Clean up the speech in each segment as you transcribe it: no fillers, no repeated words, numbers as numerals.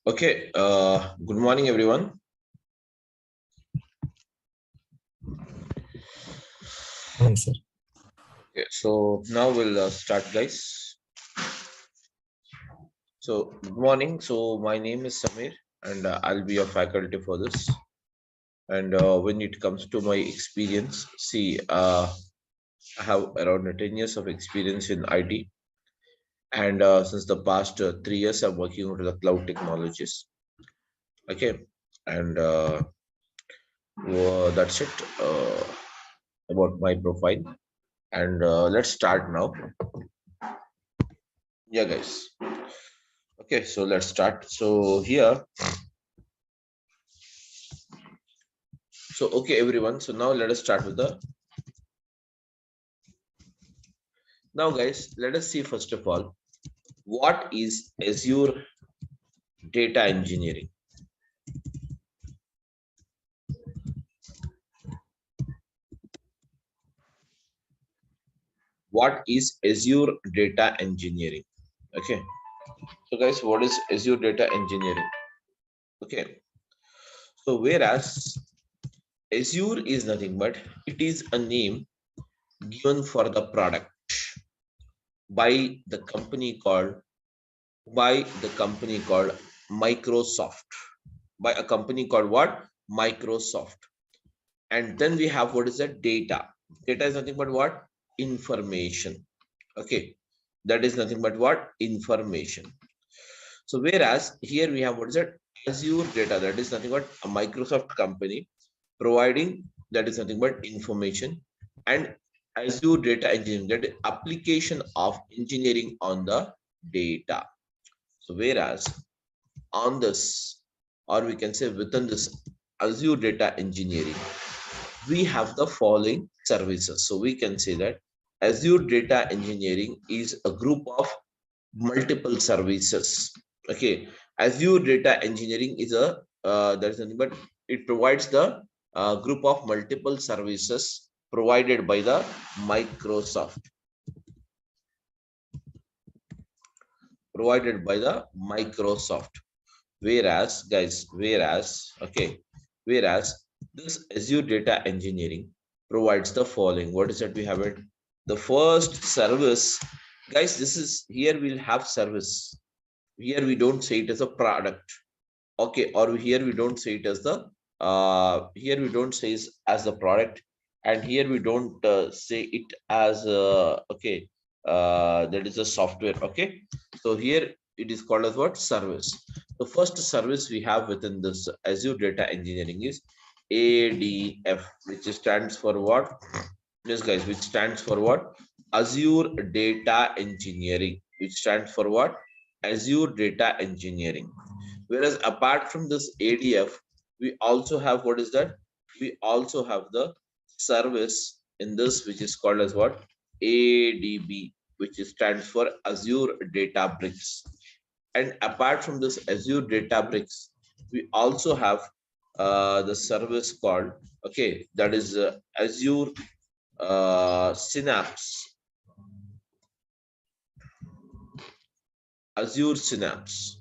Okay, good morning, everyone. Morning, sir. Okay, so now we'll start, guys. So, good morning. So, my name is Samir, and I'll be your faculty for this. And when it comes to my experience, see, I have around 10 years of experience in IT, and since the past 3 years, I'm working with the cloud technologies. Okay, and that's it about my profile. And let's start now. Yeah, guys. Okay, so let's start. So here, so okay, everyone. So now let us start with the. Now, guys, let us see first of all, what is Azure data engineering? What is Azure data engineering? Okay. So, guys, what is Azure data engineering? Okay. So, whereas Azure is nothing but it is a name given for the product by the company called Microsoft. By a company called what? Microsoft. And then we have what is that? Data. Data is nothing but what? Information. Okay. That is nothing but what? Information. So whereas here we have what is that? Azure data. That is nothing but a Microsoft company providing, that is nothing but information, and Azure data engineering, that is application of engineering on the data. So whereas on this, or we can say within this Azure data engineering, we have the following services. So we can say that Azure data engineering is a group of multiple services. Okay, Azure data engineering is a that is nothing but it provides the group of multiple services provided by the Microsoft. Provided by the Microsoft. Whereas, guys, okay, whereas this Azure data engineering provides the following. What is that we have it? The first service, guys, this is here we'll have service. Here we don't say it as a product. Okay, or here we don't say it as the here we don't say it as the product, and here we don't say it as okay, that is a software. Okay, so here it is called as what? Service. The first service we have within this Azure data engineering is ADF, which stands for what? Yes, guys, which stands for what? Azure data engineering, which stands for what? Azure data engineering. Whereas apart from this ADF, we also have what is that? We also have the service in this, which is called as what? ADB, which stands for Azure Databricks. And apart from this Azure Databricks, we also have the service called, okay, that is Azure Synapse. Azure Synapse.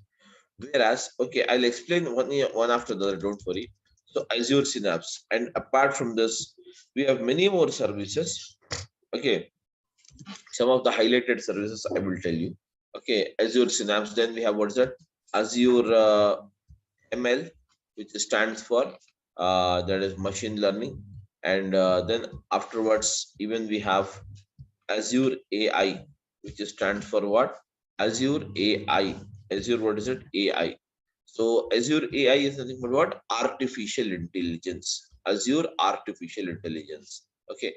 Whereas, okay, I'll explain one after the other, don't worry. So Azure Synapse. And apart from this, we have many more services. Okay, some of the highlighted services I will tell you. Okay, Azure Synapse. Then we have what's that? Azure ML, which stands for that is machine learning. And then afterwards, even we have Azure AI, which stands for what? Azure AI. Azure, what is it? AI. So Azure AI is nothing but what? Artificial intelligence. Azure artificial intelligence. Okay.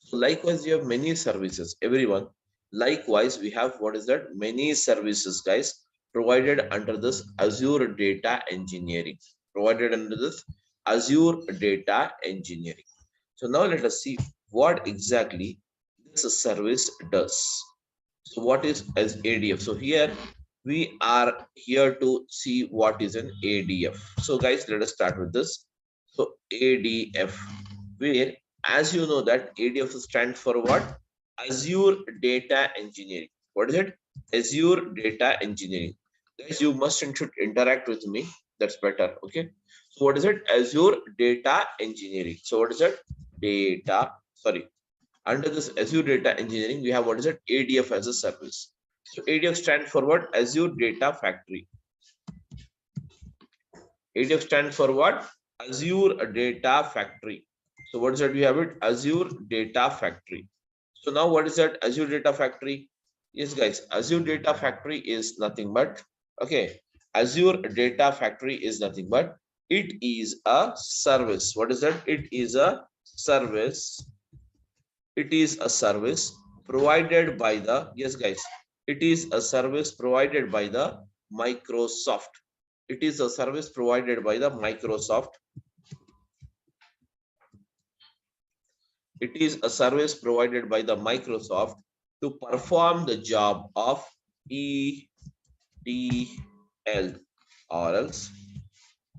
So likewise, you have many services. Everyone. Likewise, we have what is that? Many services, guys, provided under this Azure data engineering. Provided under this Azure data engineering. So now let us see what exactly this service does. So what is as ADF? So here we are here to see what is an ADF. So guys, let us start with this. So ADF, where as you know that ADF stands for what? Azure Data Engineering. What is it? Azure Data Engineering. Guys, you must and should interact with me. That's better. Okay. So what is it? Azure Data Engineering. So what is it? Data. Sorry. Under this Azure Data Engineering, we have what is it? ADF as a service. So ADF stands for what? Azure Data Factory. ADF stands for what? Azure Data Factory. So what is that? We have it? Azure Data Factory. So now what is that? Azure Data Factory? Yes, guys. Azure Data Factory is nothing but, okay. Azure Data Factory is nothing but, it is a service. What is that? It is a service. It is a service provided by the, yes, guys. It is a service provided by the Microsoft. It is a service provided by the Microsoft. It is a service provided by the Microsoft to perform the job of ETL or else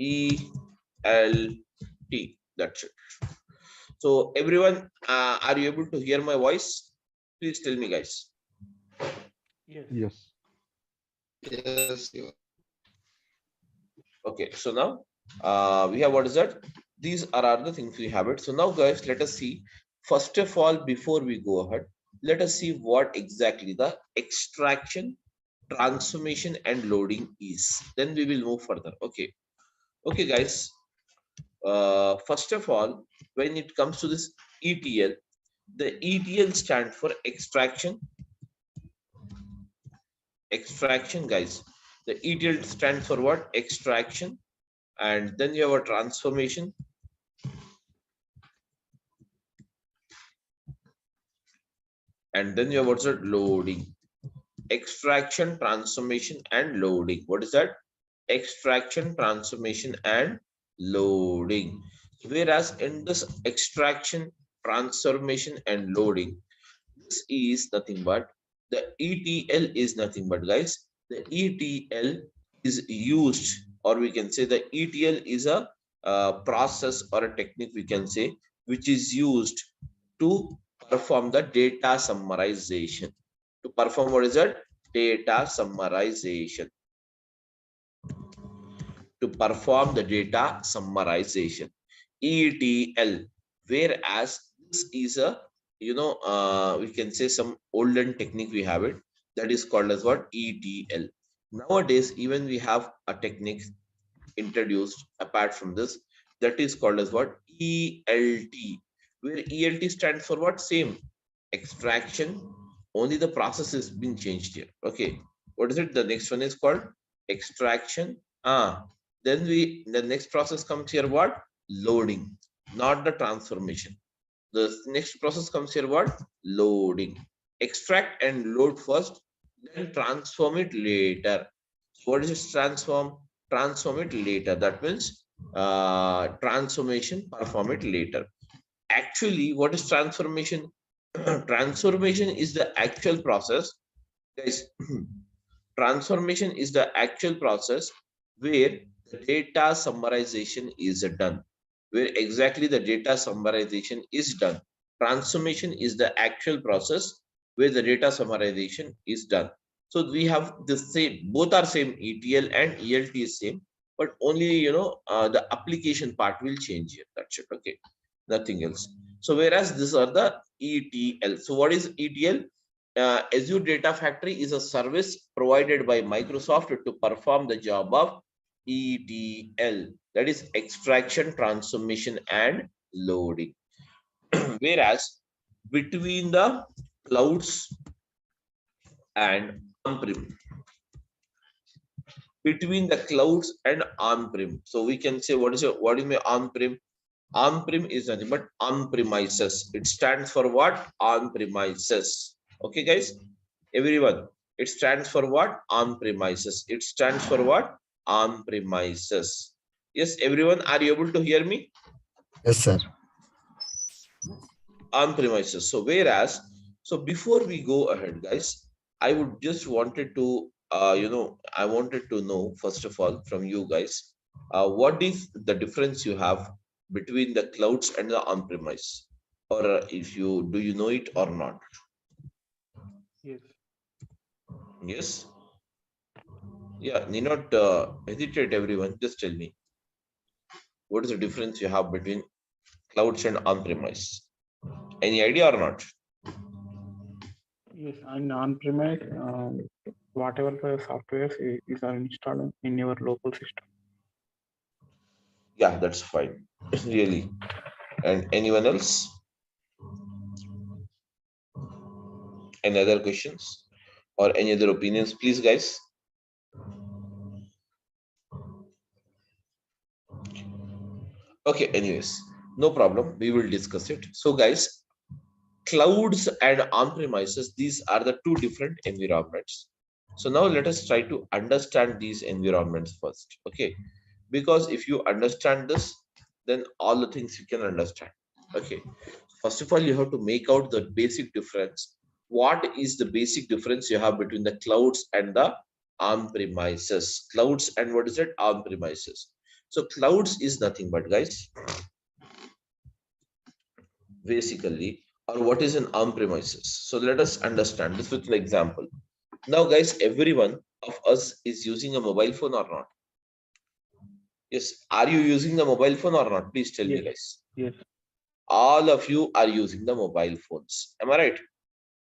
ELT. That's it. So everyone, are you able to hear my voice? Please tell me, guys. Yes. Yes. Yes, you. Okay, so now we have, what is that? These are the things we have it. So now, guys, let us see. First of all, before we go ahead, let us see what exactly the extraction, transformation, and loading is. Then we will move further. Okay. Okay, guys. First of all, when it comes to this ETL, the ETL stands for extraction. Extraction, guys. The ETL stands for what? Extraction. And then you have a transformation. And then you have what's that? Loading. Extraction, transformation, and loading. What is that? Extraction, transformation, and loading. Whereas in this extraction, transformation, and loading, this is nothing but, the ETL is nothing but, guys, the ETL is used, or we can say the ETL is a process or a technique, we can say, which is used to perform the data summarization. To perform what is that? Data summarization. To perform the data summarization. ETL. Whereas this is a, we can say some olden technique we have it, that is called as what? ETL. Nowadays, even we have a technique introduced apart from this, that is called as what? ELT. Where ELT stands for what? Same. Extraction. Only the process has been changed here. Okay. What is it? The next one is called extraction. Then the next process comes here, what? Loading, not the transformation. The next process comes here, what? Loading. Extract and load first, then transform it later. So what is it? Transform? Transform it later. That means transformation, perform it later. Actually, what is transformation? Transformation is the actual process, guys. Transformation is the actual process where the data summarization is done. Where exactly the data summarization is done. Transformation is the actual process where the data summarization is done. So we have the same, both are same, ETL and ELT is same, but only the application part will change here. That's it. Okay, nothing else. So whereas these are the ETL. So what is ETL? Azure Data Factory is a service provided by Microsoft to perform the job of ETL, that is extraction, transformation, and loading. Whereas between the clouds and on-prem, between the clouds and on-prem, so we can say, what is do you mean on-prem? On-prem is nothing but on-premises. It stands for what? On-premises. Okay, guys, everyone. It stands for what? On-premises. It stands for what? On-premises. Yes, everyone. Are you able to hear me? Yes, sir. On-premises. So whereas, so before we go ahead, guys, I would just wanted to, I wanted to know first of all from you guys, what is the difference you have between the clouds and the on-premise, or if you do you know it or not? Yes. Yes. Yeah, need not hesitate, everyone. Just tell me what is the difference you have between clouds and on-premise. Any idea or not? Yes, and on-premise, whatever the software is are installed in your local system. Yeah, that's fine. Really. And anyone else? Any other questions or any other opinions, please, guys? Okay, anyways, no problem. We will discuss it. So, guys, clouds and on-premises, these are the two different environments. So now let us try to understand these environments first. Okay, because if you understand this, then all the things you can understand. Okay, first of all, you have to make out the basic difference. What is the basic difference you have between the clouds and the on-premises? Clouds and what is it? On-premises. So clouds is nothing but, guys, basically, or what is an on-premises. So let us understand this with an example. Now, guys, everyone of us is using a mobile phone or not? Yes. Are you using the mobile phone or not? Please tell me, Yes, guys. yes, All of you are using the mobile phones. Am I right?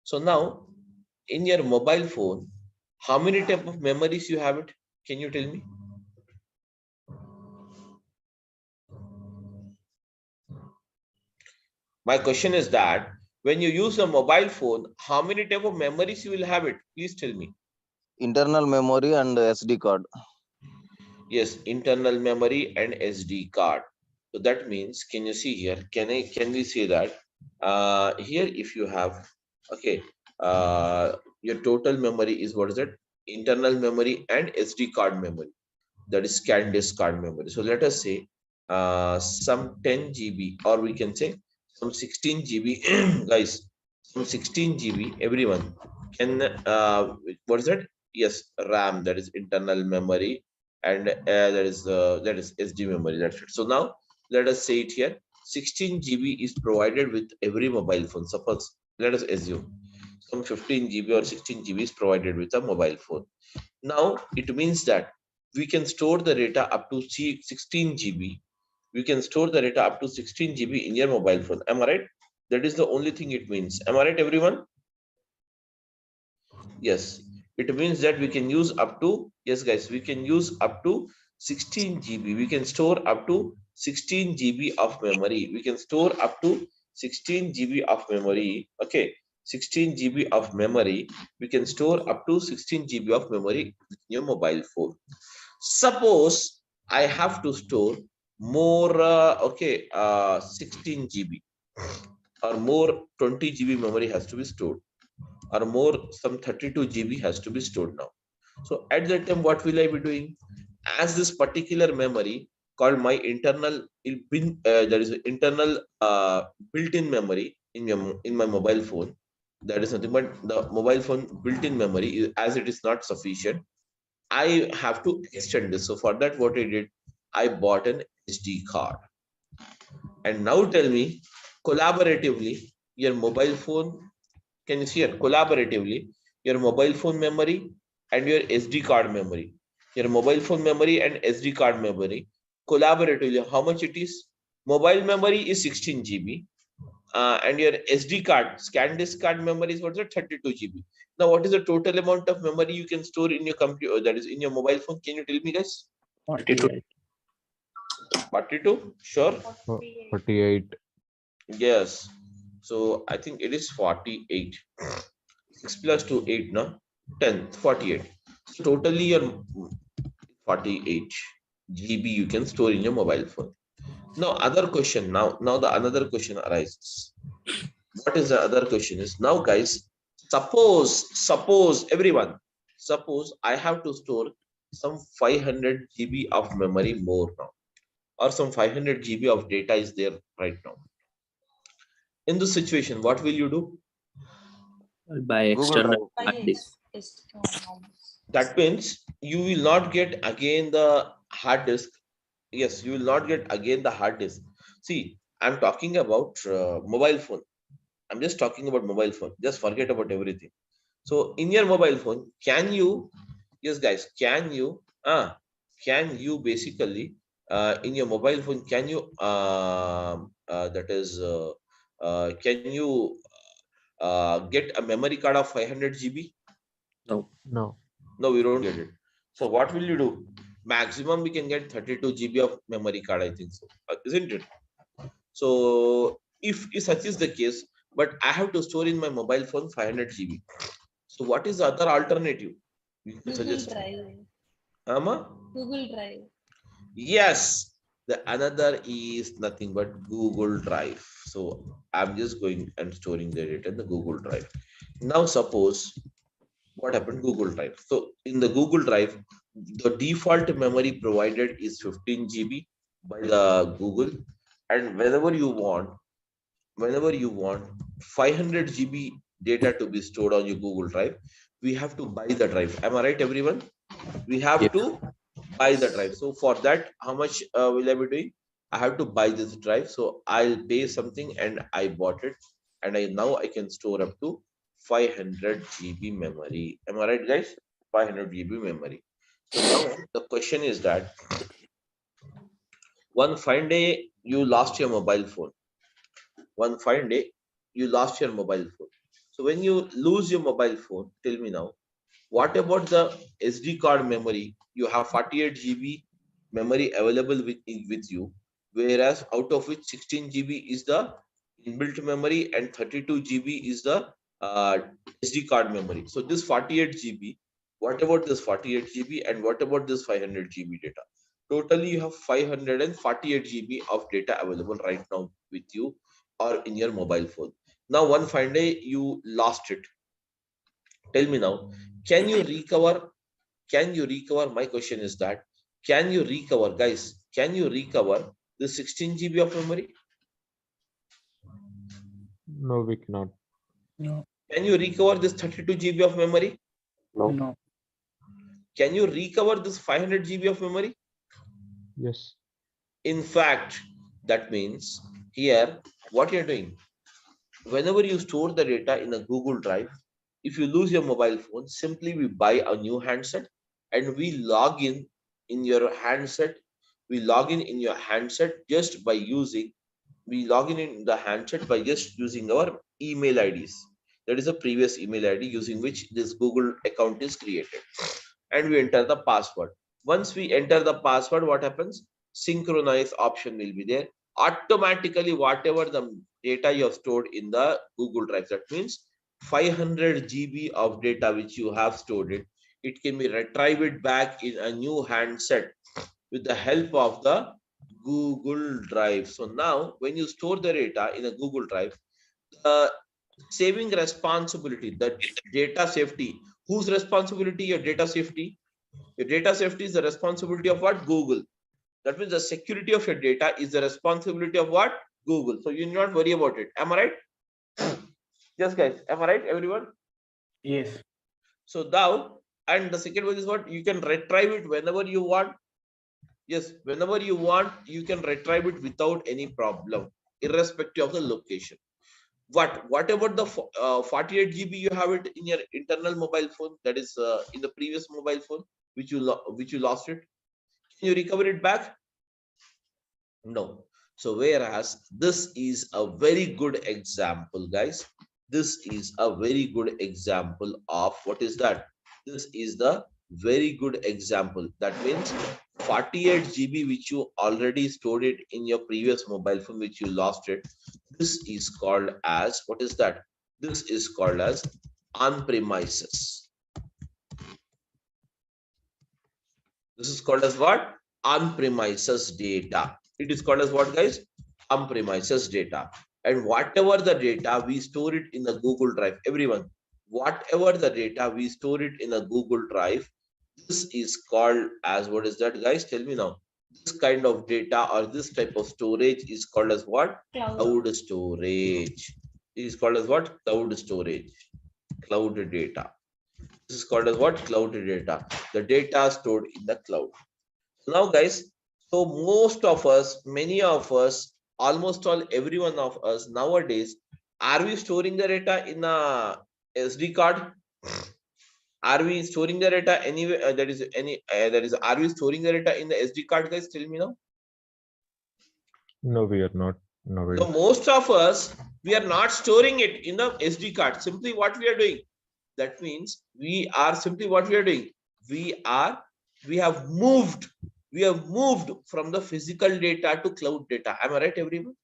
So now, in your mobile phone, how many type of memories you have it? Can you tell me? My question is that when you use a mobile phone, how many type of memories you will have it? Please tell me. Internal memory and SD card. Yes, internal memory and SD card. So that means, can you see here? Can we say that here if you have, okay, your total memory is what is it? Internal memory and SD card memory. That is scan disk card memory. So let us say some 10 GB, or we can say some 16 GB, guys, some 16 GB. Everyone can what is that? Yes, RAM, that is internal memory, and that is SD memory. That's it. So now let us say it here. 16 GB is provided with every mobile phone. Suppose let us assume some 15 GB or 16 GB is provided with a mobile phone. Now it means that we can store the data up to 16 GB. We can store the data up to 16 GB in your mobile phone. Am I right? That is the only thing it means. Am I right, everyone? Yes. It means that we can use up to, yes, guys, we can use up to 16 GB. We can store up to 16 GB of memory. We can store up to 16 GB of memory. Okay. 16 GB of memory. We can store up to 16 GB of memory in your mobile phone. Suppose I have to store more, 16 GB or more 20 GB memory has to be stored, or more some 32 GB has to be stored now. So at that time, what will I be doing? As this particular memory called my internal there is an internal built-in memory in my mobile phone. That is nothing but the mobile phone built-in memory. As it is not sufficient, I have to extend this. So for that, what I did, I bought an SD card. And now tell me, collaboratively, your mobile phone, can you see here? Collaboratively, your mobile phone memory and your SD card memory. Your mobile phone memory and SD card memory. Collaboratively, how much it is? Mobile memory is 16 GB. And your SD card, scan disk card memory is what's it? 32 GB. Now, what is the total amount of memory you can store in your computer, that is in your mobile phone? Can you tell me, guys? 48. 42? Sure. 48. Yes. So I think it is 48. 6 plus 2, 8, no? 10, 48. So totally your 48 GB you can store in your mobile phone. Now other question, now the another question arises. What is the other question is, now guys, suppose everyone, suppose I have to store some 500 GB of memory more now, or some 500 GB of data is there right now. In this situation, what will you do? By Google external Drive. hard disk. That means you will not get again the hard disk. Yes, you will not get again the hard disk. See, I'm talking about mobile phone. I'm just talking about mobile phone. Just forget about everything. So in your mobile phone, can you Yes, guys, can you basically in your mobile phone, can you can you get a memory card of 500 GB? No. No. No, we don't get it. So what will you do? Maximum we can get 32 GB of memory card, I think so, isn't it? So if such is the case, but I have to store in my mobile phone 500 GB. So what is the other alternative you can Google suggest? Drive. Ama? Google Drive. Yes, the another is nothing but Google Drive. So I'm just going and storing the data in the Google Drive. Now suppose what happened Google Drive. So in the Google Drive, the default memory provided is 15 GB by the Google, and whenever you want 500 GB data to be stored on your Google Drive, we have to buy the drive. Am I right, everyone? We have to buy the drive. So for that, how much will I be doing? I have to buy this drive. So I'll pay something and I bought it. And now I can store up to 500 GB memory. Am I right, guys? 500 GB memory. So now the question is that one fine day you lost your mobile phone. One fine day you lost your mobile phone. So when you lose your mobile phone, tell me now, what about the SD card memory? You have 48 GB memory available with you, whereas out of which 16 GB is the inbuilt memory and 32 GB is the uh, SD card memory. So this 48 GB, what about this 48 GB and what about this 500 GB data? Totally, you have 548 GB of data available right now with you or in your mobile phone. Now, one fine day you lost it. Tell me now, can you recover? Can you recover? My question is that, can you recover, guys? Can you recover the 16 GB of memory? No, we cannot. No. Can you recover this 32 GB of memory? No. No. Can you recover this 500 GB of memory? Yes. In fact, that means here, what you're doing, whenever you store the data in a Google Drive, if you lose your mobile phone, simply we buy a new handset and we log in your handset. We log in your handset just by using, we log in the handset by just using our email IDs. That is a previous email ID using which this Google account is created. And we enter the password. Once we enter the password, what happens? Synchronize option will be there. Automatically, whatever the data you have stored in the Google Drive, that means 500 GB of data which you have stored it can be retrieved back in a new handset with the help of the Google Drive. So now when you store the data in a Google Drive, the saving responsibility, the data safety, whose responsibility? Your data safety. Your data safety is the responsibility of what? Google. That means the security of your data is the responsibility of what? Google. So you need not worry about it. Am I right? Yes, guys. Am I right, everyone? Yes. So now, and the second one is what? You can retrieve it whenever you want. Yes, whenever you want, you can retrieve it without any problem, irrespective of the location. What about the 48 GB you have it in your internal mobile phone, that is in the previous mobile phone which you lost it? Can you recover it back? No. So whereas this is a very good example, guys. This is a very good example of what is that? This is the very good example. That means 48 GB which you already stored it in your previous mobile phone which you lost it. This is called as, what is that? This is called as on-premises. This is called as what? On-premises data. It is called as what, guys? On-premises data. And whatever the data, we store it in the Google Drive. Everyone, whatever the data, we store it in a Google Drive. This is called as, what is that, guys? Tell me now. This kind of data or this type of storage is called as what? Cloud storage. It is called as what? Cloud storage. Cloud data. This is called as what? Cloud data. The data stored in the cloud. Now, guys, so most of us, many of us, almost all, every one of us nowadays, are we storing the data in a SD card? Are we storing the data anywhere? Are we storing the data in the SD card, guys? Tell me now. No, we are not nowadays. So most of us, we are not storing it in the SD card. Simply what we are doing. That means we are simply what we are doing. We have moved from the physical data to cloud data. Am I right, everyone?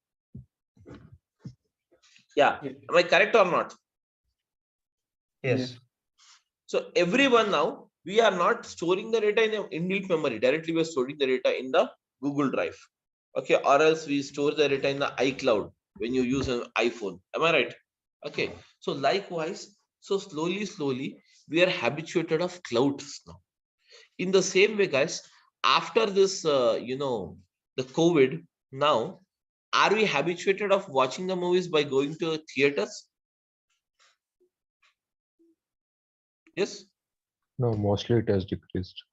Yeah. Yes. Am I correct or not? Yes. So everyone now, we are not storing the data in the inbuilt memory. Directly we are storing the data in the Google Drive. Okay, or else we store the data in the iCloud when you use an iPhone. Am I right? Okay. So likewise, so slowly, we are habituated of clouds now. In the same way, guys, after this, the COVID, now, are we habituated of watching the movies by going to theaters? Yes. No, mostly it has decreased.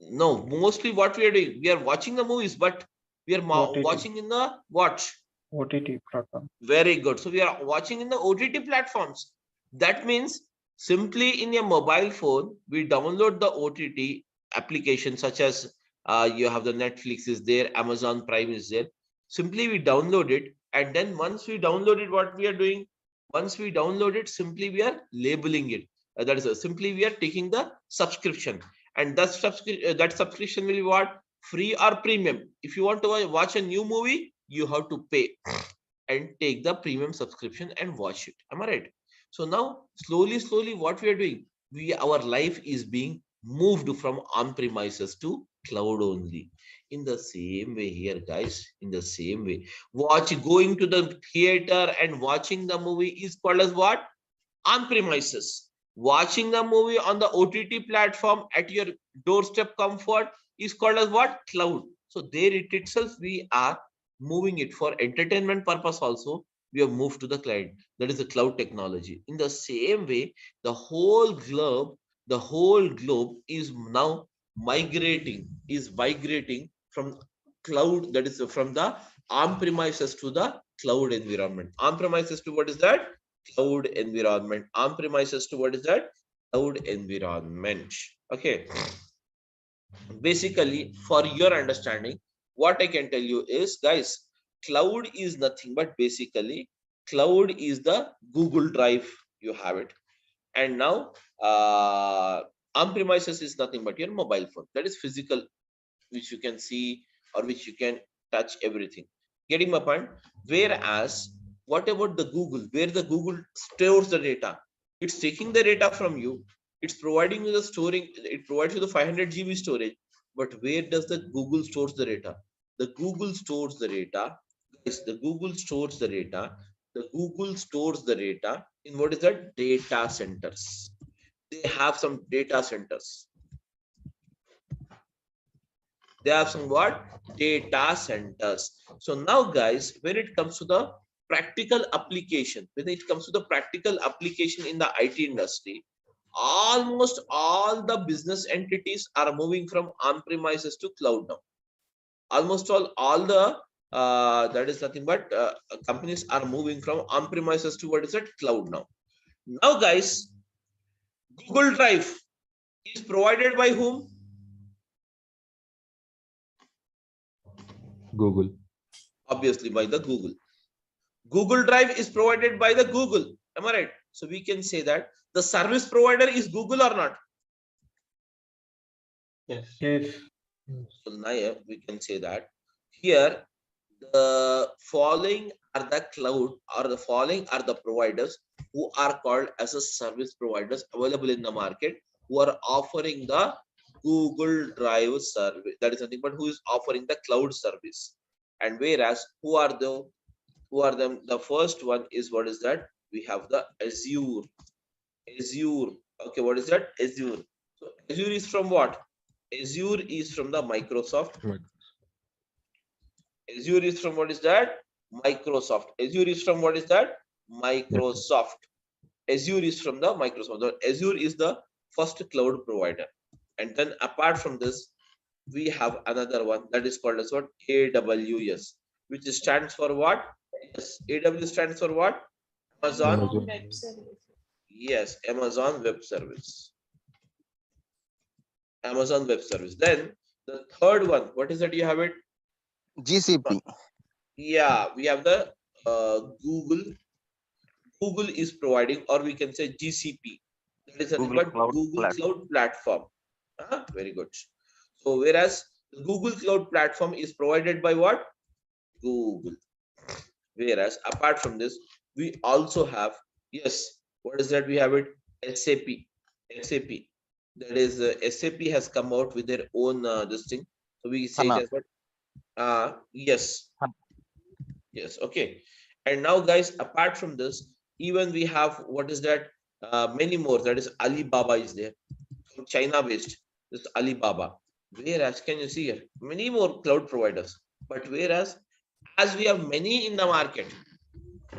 No, mostly what we are doing, we are watching the movies, but we are OTT. watching in the watch. OTT platform. Very good. So we are watching in the OTT platforms. That means simply in your mobile phone, we download the OTT application, such as you have the Netflix is there, Amazon Prime is there. Simply we download it, and then once we download it, what we are doing? Once we download it, simply we are labeling it. That is simply we are taking the subscription, and that subscription will be what? Free or premium. If you want to watch a new movie, you have to pay and take the premium subscription and watch it. Am I right? So now slowly, what we are doing, our life is being moved from on-premises to cloud only. In the same way here, guys, in the same way, going to the theater and watching the movie is called as what? On-premises. Watching the movie on the OTT platform at your doorstep comfort is called as what? Cloud. So there it itself, we are moving it for entertainment purpose also. We have moved to the cloud. That is the cloud technology. In the same way, the whole globe is now migrating from cloud, that is from the on-premises to the cloud environment. On-premises to what is that? Cloud environment. On-premises to what is that? Cloud environment. Okay. Basically, for your understanding, what I can tell you is, guys, cloud is nothing but basically cloud is the Google Drive. You have it. And now on-premises is nothing but your mobile phone. That is physical, which you can see or which you can touch everything. Getting my point? Whereas, what about the Google? Where the Google stores the data? It's taking the data from you. It's providing you the storing. It provides you the 500 GB storage. But where does the Google stores the data? The Google stores the data. Guys, the Google stores the data. The Google stores the data in what is that? Data centers. They have some data centers. They have some what? Data centers. So now, guys, when it comes to the practical application, in the IT industry, almost all the business entities are moving from on-premises to cloud now. Almost all the that is nothing but companies are moving from on-premises to what is it? Cloud now. Now, guys, Google Drive is provided by whom? Google. Obviously by the Google. Google Drive is provided by the Google. Am I right? So we can say that the service provider is Google or not? Yes. So now we can say that here the following are the cloud, or the following are the providers who are called as a service providers available in the market, who are offering the Google Drive service. That is nothing but who is offering the cloud service. And whereas who are them? The first one is, what is that? We have the Azure. Okay, what is that? Azure. So Azure is from what? Azure is from the Microsoft. Azure is from what is that? Microsoft. Azure is from what is that? Microsoft. Azure is from the Microsoft. Azure is the first cloud provider. And then apart from this, we have another one that is called as what? AWS, which stands for what? Yes, AWS stands for what? Amazon. Amazon. Yes, Amazon Web Service. Amazon Web Service. Then the third one, what is that you have it? GCP. Yeah, we have the Google. Google is providing, or we can say GCP. That is nothing Google but Cloud Google Platform. Cloud Platform. Very good. So whereas the Google Cloud Platform is provided by what? Google. Whereas apart from this, we also have, yes, what is that? We have it SAP. SAP. That is SAP has come out with their own this thing. So we say it HANA. as what? Yes. HANA. Yes. Okay. And now, guys, apart from this, even we have what is that? Many more. That is Alibaba is there, from China based. This Alibaba. Whereas, can you see here? Many more cloud providers. But whereas, as we have many in the market,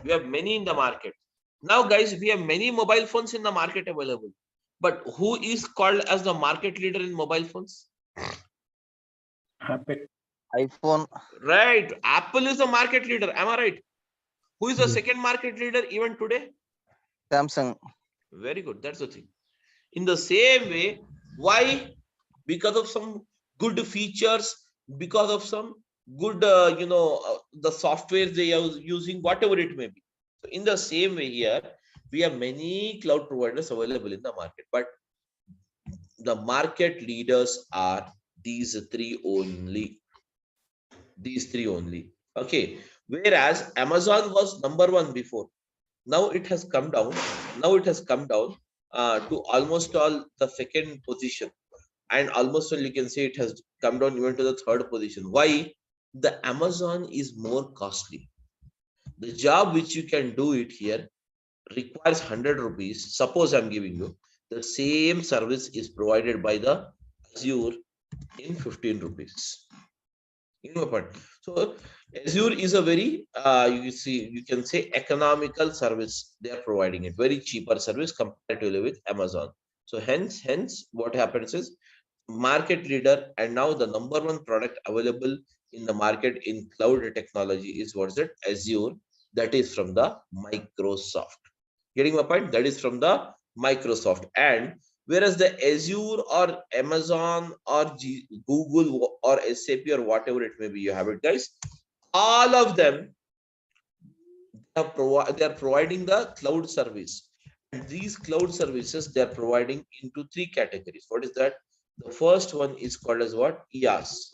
we have many in the market. Now, guys, we have many mobile phones in the market available. But who is called as the market leader in mobile phones? Apple. iPhone. Right. Apple is the market leader. Am I right? Who is the Yes. second market leader even today? Samsung. Very good. That's the thing. In the same way, why? Because of some good features, because of some good, the software they are using, whatever it may be. So in the same way here, we have many cloud providers available in the market, but the market leaders are these three only. These three only. Okay. Whereas Amazon was number one before. Now it has come down. Now it has come down to almost all the second position. And almost all you can say it has come down even to the third position. Why? The Amazon is more costly. The job which you can do it here requires 100 rupees. Suppose I'm giving you the same service is provided by the Azure in 15 rupees. You know what? So Azure is a very you can say economical service. They are providing it very cheaper service comparatively with Amazon. So hence what happens is market leader and now the number one product available in the market in cloud technology is what's it? Azure. That is from the Microsoft. Getting my point? That is from the Microsoft. And whereas the Azure or Amazon or Google or SAP or whatever it may be, you have it, guys. All of them they are providing the cloud service. And these cloud services they are providing into three categories. What is that? The first one is called as what? IaaS.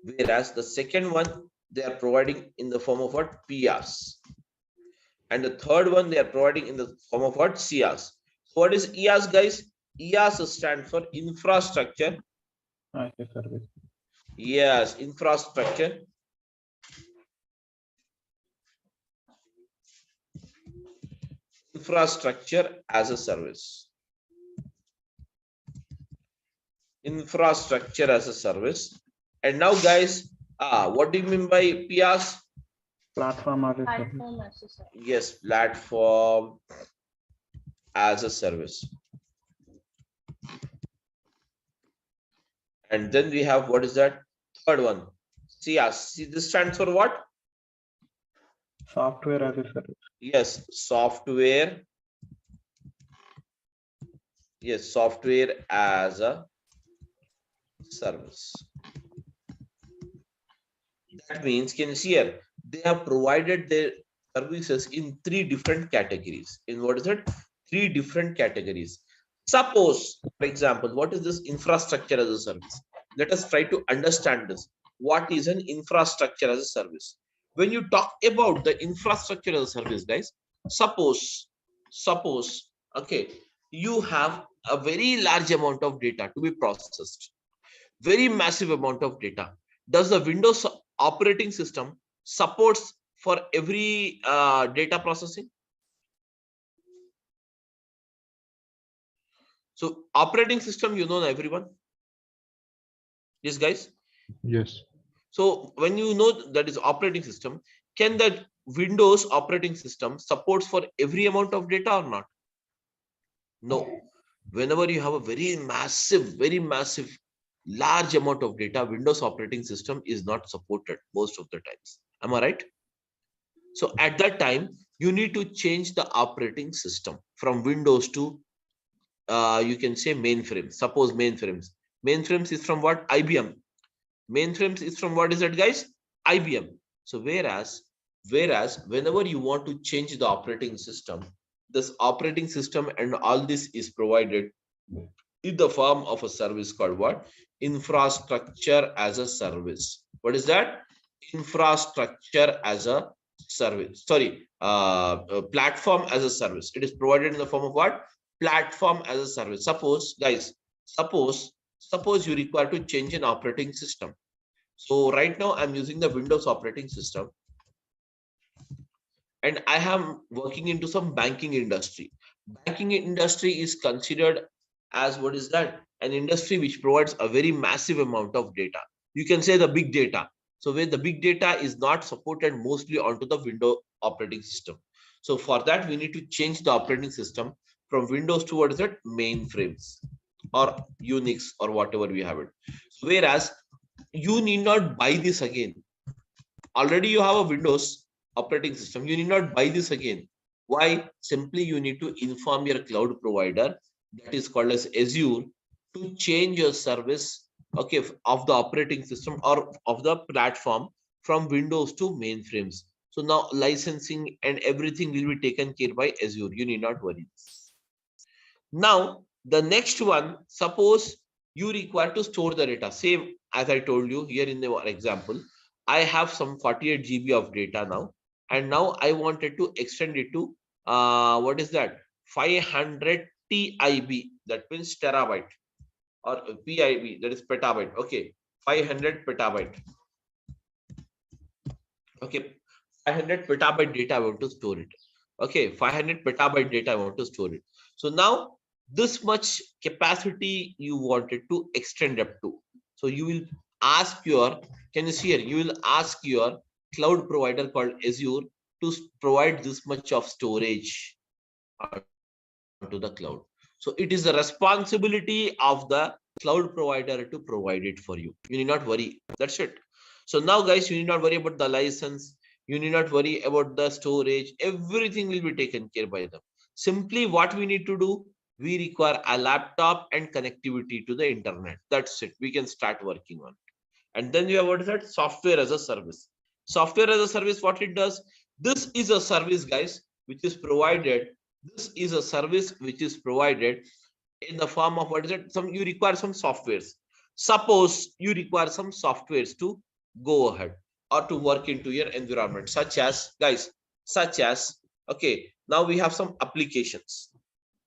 Whereas the second one they are providing in the form of what? PaaS. And the third one they are providing in the form of what? CaaS. So what is IaaS, guys? IaaS stands for infrastructure. As a service. Yes, infrastructure. Infrastructure as a service. Infrastructure as a service. And now, guys, what do you mean by PaaS? Platform as a service. Yes, platform as a service. And then we have what is that? Third one. CaaS. See, this stands for what? Software as a service. Yes, software. Yes, software as a service. That means, can you see here? They have provided their services in three different categories. In what is it? Three different categories. Suppose, for example, what is this infrastructure as a service? Let us try to understand this. What is an infrastructure as a service? When you talk about the infrastructure as a service, guys, suppose, okay, you have a very large amount of data to be processed, very massive amount of data. Does the Windows operating system supports for every data processing? So operating system, you know everyone. Yes, guys. Yes. So when you know that is operating system, can that Windows operating system supports for every amount of data or not? No. Whenever you have a very massive, large amount of data, Windows operating system is not supported most of the times. Am I right? So at that time, you need to change the operating system from Windows to you can say mainframes. Suppose mainframes. Mainframes is from what? IBM. Mainframes is from what is that, guys? IBM. So whereas whenever you want to change the operating system, this operating system and all this is provided in the form of a service called what? Infrastructure as a service. What is that? Infrastructure as a service. Sorry, platform as a service. It is provided in the form of what? Platform as a service. Suppose, guys, suppose you require to change an operating system. So right now I'm using the Windows operating system, and I am working into some banking industry. Banking industry is considered as what is that? An industry which provides a very massive amount of data. You can say the big data. So where the big data is not supported mostly onto the Windows operating system. So for that, we need to change the operating system from Windows towards that mainframes or Unix or whatever we have it. Whereas you need not buy this again. Already you have a Windows operating system. You need not buy this again. Why? Simply you need to inform your cloud provider, that is called as Azure, to change your service, okay, of the operating system or of the platform from Windows to mainframes. So now licensing and everything will be taken care by Azure. You need not worry. Now the next one, suppose you require to store the data. Same as I told you here in the example, I have some 48 GB of data now, and now I wanted to extend it to what is that? 500 TIB, that means terabyte, or PIB, that is petabyte. Okay, 500 petabyte. Okay, 500 petabyte data I want to store it. Okay, 500 petabyte data I want to store it. So now this much capacity you wanted to extend up to. So you will ask your, can you see here? You will ask your cloud provider called Azure to provide this much of storage to the cloud. So it is the responsibility of the cloud provider to provide it for you. You need not worry. That's it. So now, guys, you need not worry about the license. You need not worry about the storage. Everything will be taken care by them. Simply what we need to do, we require a laptop and connectivity to the internet. That's it. We can start working on it. And then you have what is that? Software as a service. Software as a service, what it does? This is a service, guys, which is provided. This is a service which is provided in the form of what is it? Some you require some softwares. Suppose you require some softwares to go ahead or to work into your environment, such as, guys, such as, okay, now we have some applications,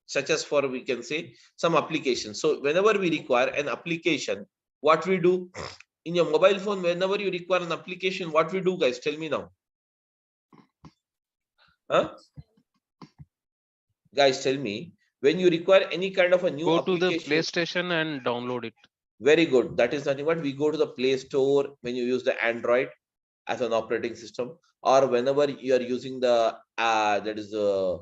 such as for, we can say, some applications. So whenever we require an application, what we do in your mobile phone, whenever you require an application, what we do, guys? Tell me now. Huh? Guys, tell me, when you require any kind of a new Go to the application. PlayStation and download it. Very good. That is nothing but we go to the Play Store when you use the Android as an operating system, or whenever you are using the that is a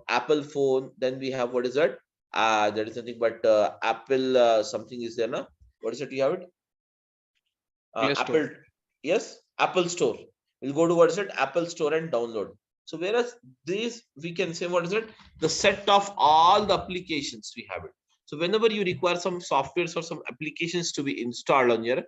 Apple phone, then we have, what is that? That is nothing but Apple something is there now. What is it? You have it? Play Store. Apple, yes, Apple Store. We'll go to, what is it? Apple Store and download. So whereas this, we can say, what is it? The set of all the applications we have it. So whenever you require some softwares or some applications to be installed on your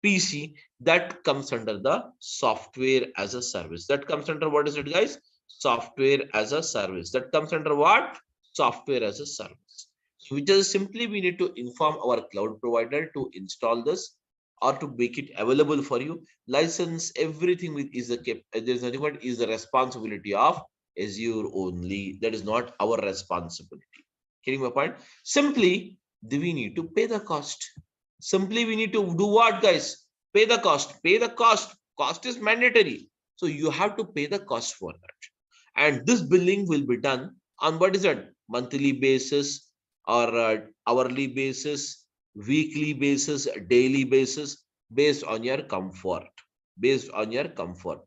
PC, that comes under the software as a service. That comes under, what is it, guys? Software as a service. That comes under what? Software as a service. So we just simply, we need to inform our cloud provider to install this or to make it available for you. License, everything with is the there's nothing but is the responsibility of Azure only. That is not our responsibility. Getting my point? Simply, we need to pay the cost. Simply, we need to do what, guys? Pay the cost. Pay the cost. Cost is mandatory. So you have to pay the cost for that. And this billing will be done on, what is it? Monthly basis or hourly basis, weekly basis, daily basis, based on your comfort. Based on your comfort.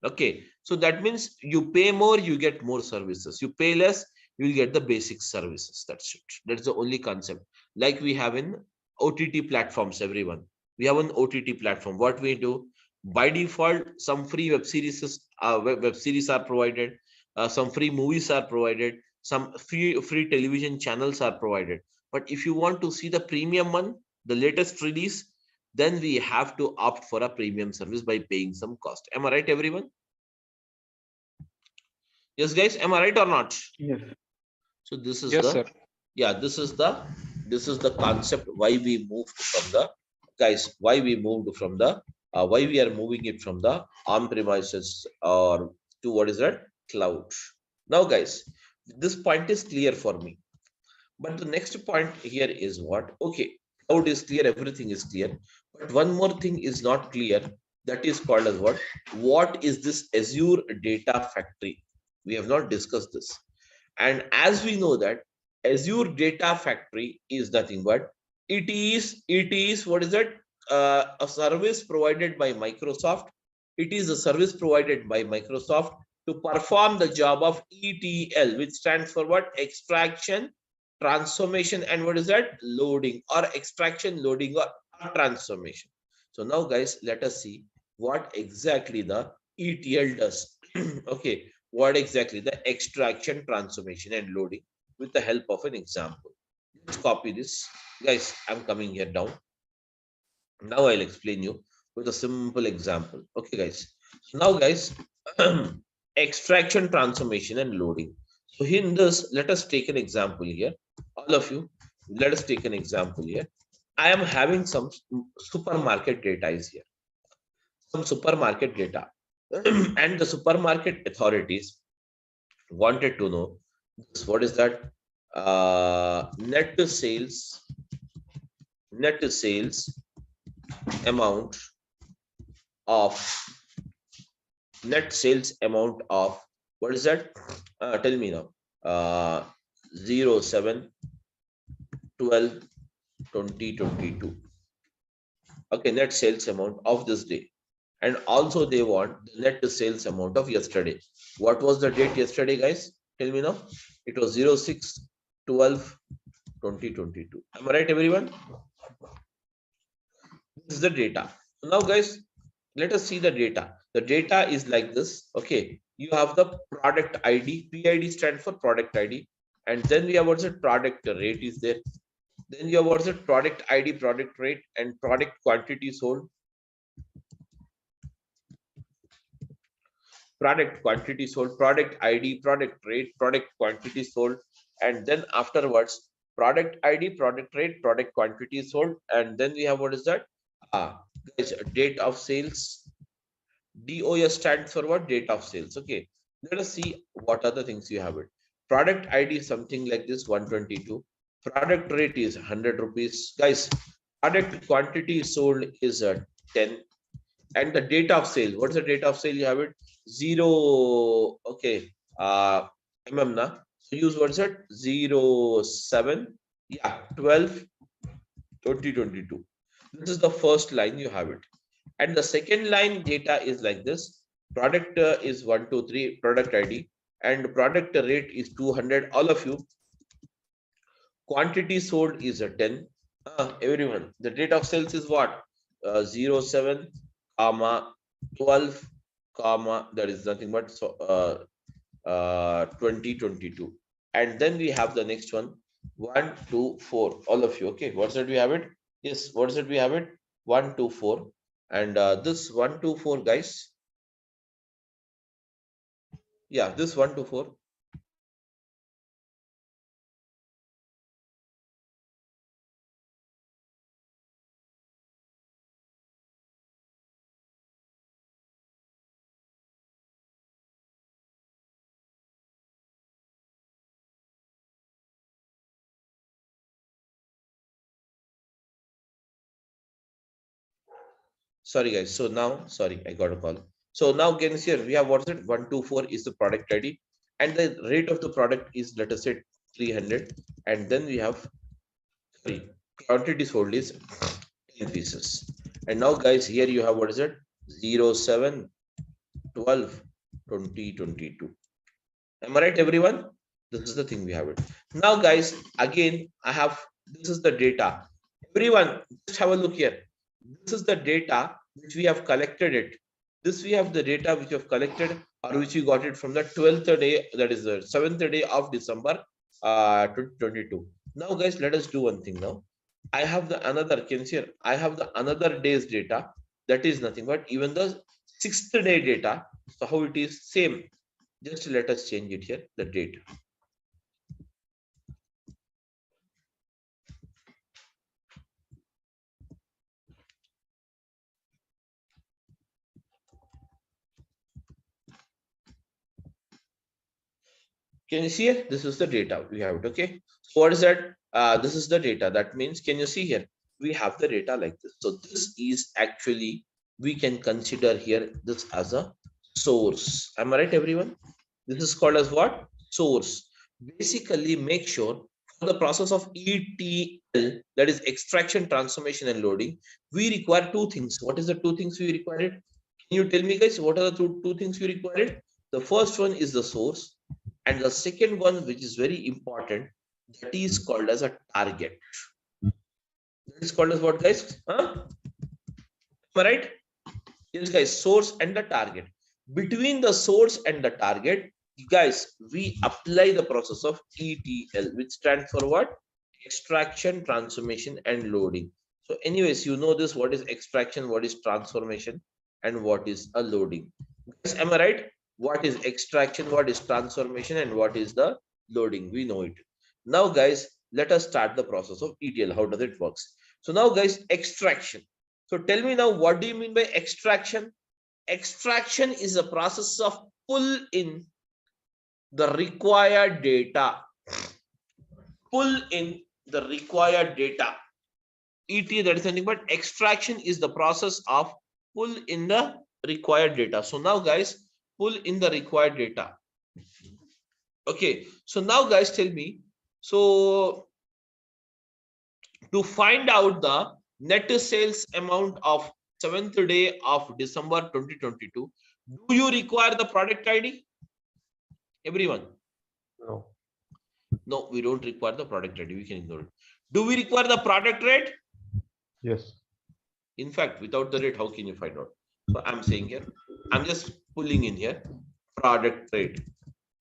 Okay. So that means you pay more, you get more services. You pay less, you will get the basic services. That's it. That's the only concept. Like we have in OTT platforms, everyone. We have an OTT platform. What we do, by default, some free web series are provided. Some free movies are provided. some free television channels are provided. But if you want to see the premium one, the latest release, then we have to opt for a premium service by paying some cost. Am I right, everyone? Yes, guys, am I right or not? Yes. So this is Yes, the sir. yeah, this is the concept why we moved from the guys, why we moved from the why we are moving it from the on-premises or to what is that, cloud. Now, guys, this point is clear for me. But the next point here is what? Okay, cloud is clear, everything is clear. But one more thing is not clear. That is called as what? What is this Azure Data Factory? We have not discussed this. And as we know that Azure Data Factory is nothing but it is what is that? A service provided by Microsoft. It is a service provided by Microsoft to perform the job of ETL, which stands for what? Extraction, transformation, and what is that? Loading, or extraction, loading, or transformation. So now, guys, let us see what exactly the ETL does. Okay, what exactly the extraction, transformation, and loading with the help of an example. Let's copy this. Guys, I'm coming here down. Now I'll explain you with a simple example. Okay, guys. So now, guys, extraction, transformation, and loading. So in this, let us take an example here. All of you, let us take an example here. I am having some supermarket data is here. Some supermarket data. And the supermarket authorities wanted to know this, what is that? Net sales amount of what is that? Tell me now. 07/12/2022. Okay, net sales amount of this day. And also they want the net sales amount of yesterday. What was the date yesterday, guys? Tell me now. It was 06/12/2022. Am I right, everyone? This is the data. So now, guys, let us see the data. The data is like this. Okay, you have the product ID. PID stands for product ID. And then we have what's it? Product rate is there. Then you have what's it? Product ID, product rate, and product quantity sold. Product quantity sold, product ID, product rate, product quantity sold, and then afterwards, product ID, product rate, product quantity sold, and then we have what is that? Guys, date of sales. DOS stands for what? Date of sales. Okay, let us see what other things you have it. Product ID is something like this, 122. Product rate is 100 rupees. Guys, product quantity sold is 10. And the date of sale, what's the date of sale? You have it 0. Okay, na, so use what's that? 07, yeah, 12/2022. This is the first line, you have it. And the second line data is like this. Product is 123, product ID, and product rate is 200. All of you, quantity sold is 10. Everyone, the date of sales is what? 07, 12, that is nothing but 2022. And then we have the next one, 1, 2, 4. All of you, okay, what's that we have it? Yes, what's that we have it? 1, 2, 4. And this 1, 2, 4, guys. Yeah, this 1, 2, 4. Sorry, guys. So now, sorry, I got a call. So now, again, here we have what's it? 1, 2, 4 is the product ID, and the rate of the product is, let us say, 300. And then we have, sorry, quantity sold is 10 pieces. And now, guys, here you have what is it? 07/12/2022. Am I right, everyone? This is the thing we have it. Now, guys, again, I have, this is the data. Everyone, just have a look here. This is the data which we have collected it. This we have the data which we have collected or which we got it from the 12th day, that is the 7th day of December 2022. Now guys, let us do one thing now. I have the another, can you see here? I have the another day's data, that is nothing but even the 6th day data. So how it is same, just let us change it here, the date. Can you see here? This is the data we have it. Okay. So what is that? This is the data. That means, can you see here? We have the data like this. So this is actually, we can consider here this as a source. Am I right, everyone? This is called as what? Source. Basically, make sure for the process of ETL, that is extraction, transformation, and loading, we require two things. What is the two things we require? Can you tell me, guys, what are the two things we require? The first one is the source. And the second one, which is very important, that is called as a target. That is called as what, guys? Huh? Am I right? Yes, guys, source and the target. Between the source and the target, guys, we apply the process of ETL, which stands for what? Extraction, transformation, and loading. So anyways, you know this, what is extraction, what is transformation, and what is a loading. Guys, am I right? What is extraction, what is transformation, and what is the loading? We know it. Now, guys, let us start the process of ETL. How does it work? So now, guys, extraction. So tell me now, what do you mean by extraction? Extraction is a process of pull in the required data. Pull in the required data. ETL, that is nothing but extraction is the process of pull in the required data. So now, guys, pull in the required data. Okay. So now, guys, tell me. So to find out the net sales amount of 7th day of December 2022, do you require the product ID? Everyone? No. No, we don't require the product ID. We can ignore it. Do we require the product rate? Yes. In fact, without the rate, how can you find out? So I'm saying here, I'm just pulling in here product rate.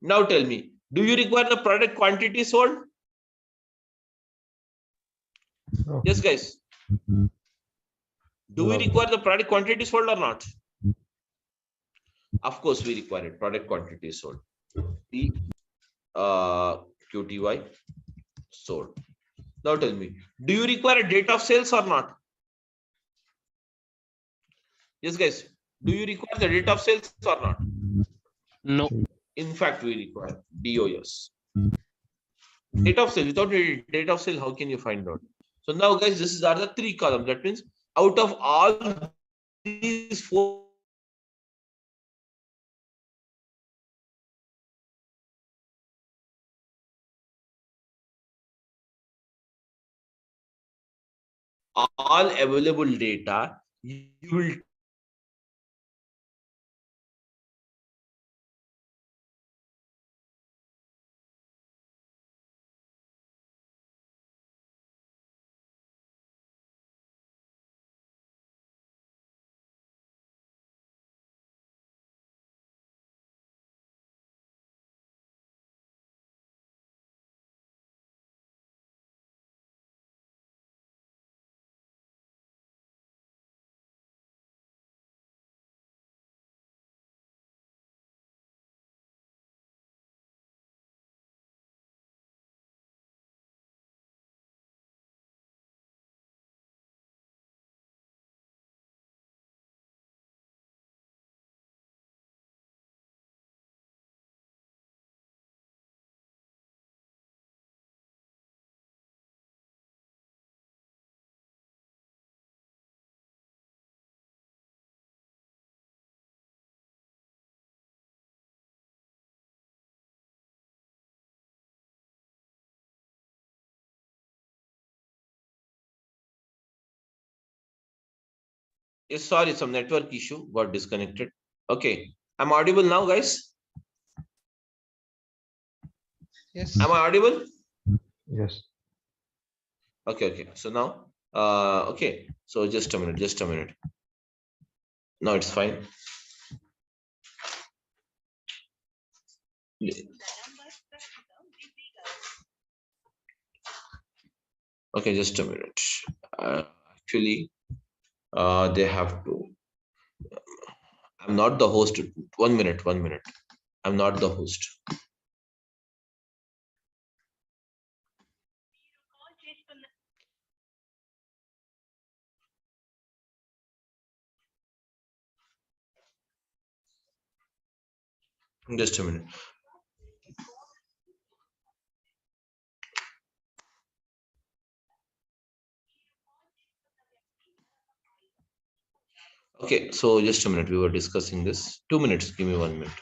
Now tell me, do you require the product quantity sold? No. Yes, guys. Do we No. require the product quantity sold or not? Of course, we require it. Product quantity sold. The QTY sold. Now tell me, do you require a date of sales or not? Yes, guys. Do you require the date of sales or not? No. In fact, we require DOS. Date of sale. Without date of sale, how can you find out? So now, guys, this are the three columns. That means out of all these four, all available data, you will sorry, some network issue got disconnected. Okay, I'm audible now, guys. Yes. Am I audible? Yes. Okay. So now, okay. So just a minute. Now it's fine. Okay, just a minute. Actually, they have to. I'm not the host. 1 minute, 1 minute. I'm not the host. Just a minute. Okay, so just a minute. We were discussing this. 2 minutes. Give me 1 minute.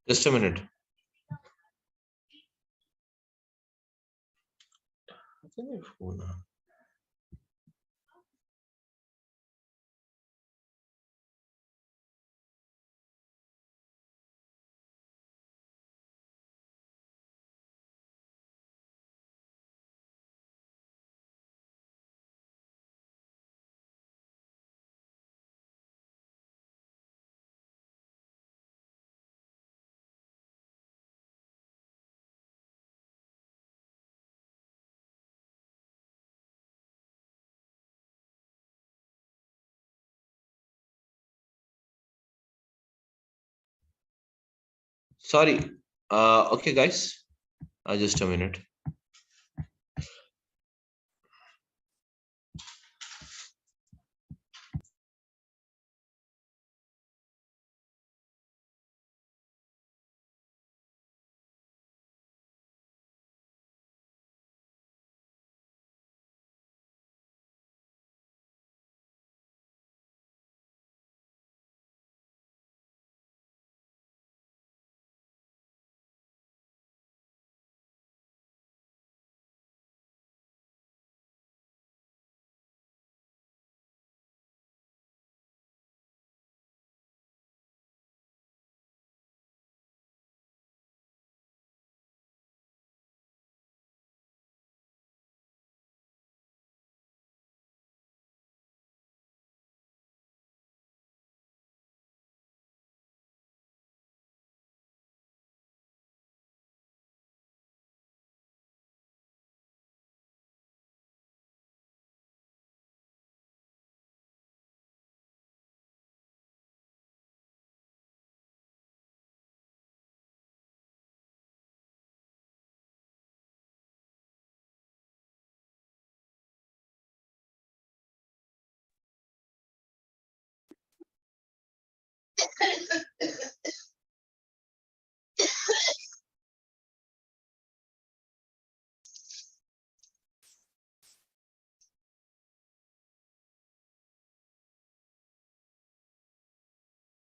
Just a minute. Sorry. Okay, guys. Just a minute.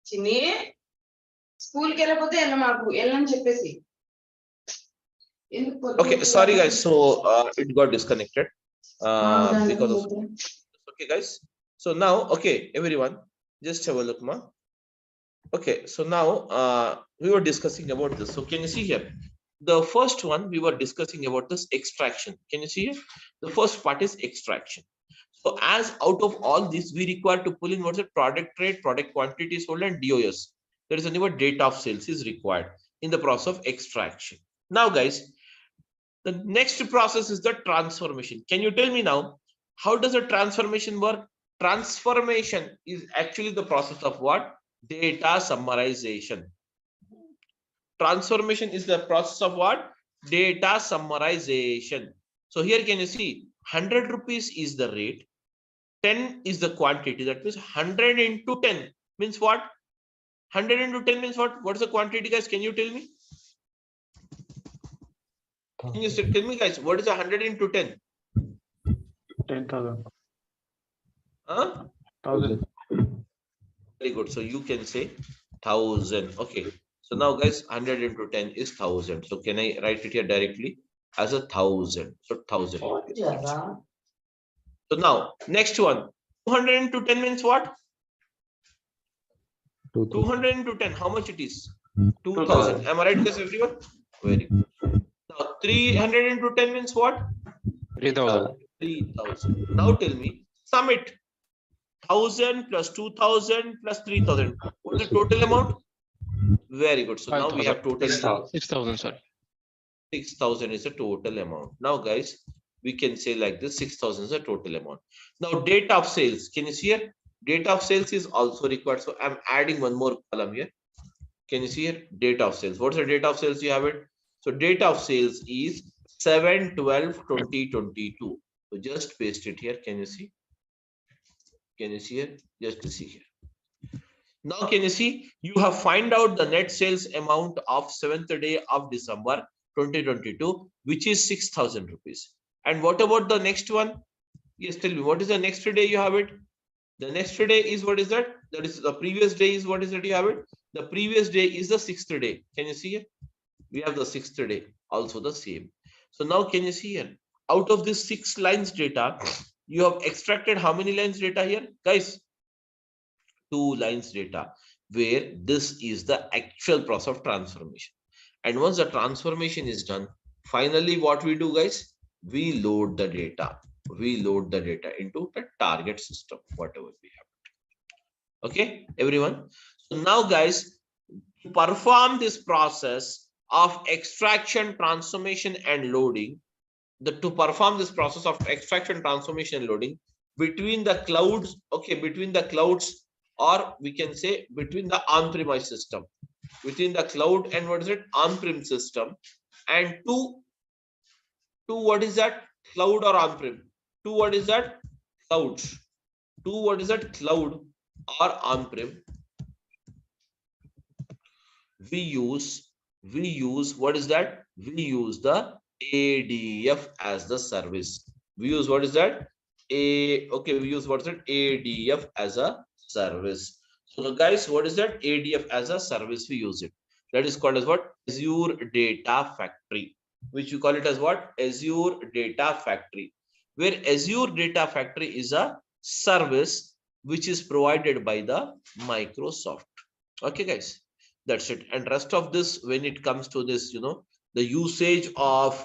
చిన్ని school కి వెళ్ళకపోతే వెళ్ళని చెప్పేసి Okay, sorry guys. So it got disconnected because of. Okay, guys. So now, okay, everyone, just have a look, ma. Okay, so now we were discussing about this. So can you see here? The first one we were discussing about this extraction. Can you see here? The first part is extraction. So as out of all this, we require to pull in what's the product rate, product quantity sold, and DOS. There is a new date of sales is required in the process of extraction. Now, guys, the next process is the transformation. Can you tell me now, how does a transformation work? Transformation is actually the process of what? Data summarization. Transformation is the process of what? Data summarization. So here can you see 100 rupees is the rate, 10 is the quantity. That means 100 into 10 means what? 100 into 10 means what? What is the quantity, guys? Can you tell me? Can you tell me, guys, what is 100 into 10? 10,000. Huh? 1,000. Very good. So you can say 1,000. Okay. So now, guys, 100 into 10 is 1,000. So can I write it here directly as 1,000? So 1,000. So now, next one. 200 into 10 means what? 200 into 10. How much it is? 2,000. Am I right, guys, everyone? Very good. Now, 300 into 10 means what? 3000. 3000. Now tell me, sum it. 1000 plus 2000 plus 3000. What's the total amount? Very good. So now we have total 6000, sorry. 6000 is the total amount. Now, guys, we can say like this: 6000 is the total amount. Now, date of sales. Can you see here? Date of sales is also required. So I'm adding one more column here. Can you see here? Date of sales. What's the date of sales? You have it. So date of sales is 7/12/2022. So just paste it here. Can you see? Can you see here? Just to see here. Now, can you see? You have find out the net sales amount of 7th day of December 2022, which is 6,000 rupees. And what about the next one? Yes, tell me, what is the next day you have it? The next day is what is that? That is the previous day is what is that you have it? The previous day is the 6th day. Can you see here? We have the 6th day, also the same. So now can you see here? Out of this 6 lines data, you have extracted how many lines data here? Guys, 2 lines data, where this is the actual process of transformation. And once the transformation is done, finally what we do, guys? We load the data. We load the data into the target system, whatever we have. Okay, everyone. So now, guys, to perform this process of extraction, transformation, and loading, to perform this process of extraction, transformation, and loading between the clouds, okay, between the clouds, or we can say between the on-premise system, between the cloud and what is it? On-prem system, and to what is that? Cloud or on-prem? To what is that? Clouds. To what is that? Cloud or on-prem. We use what is that? We use the ADF as the service. We use what is that? We use what is that? ADF as a service. So guys, what is that? ADF as a service, we use it. That is called as what? Azure Data Factory, which you call it as what? Azure Data Factory, where Azure Data Factory is a service which is provided by the Microsoft. Okay, guys, that's it. And rest of this, when it comes to this, the usage of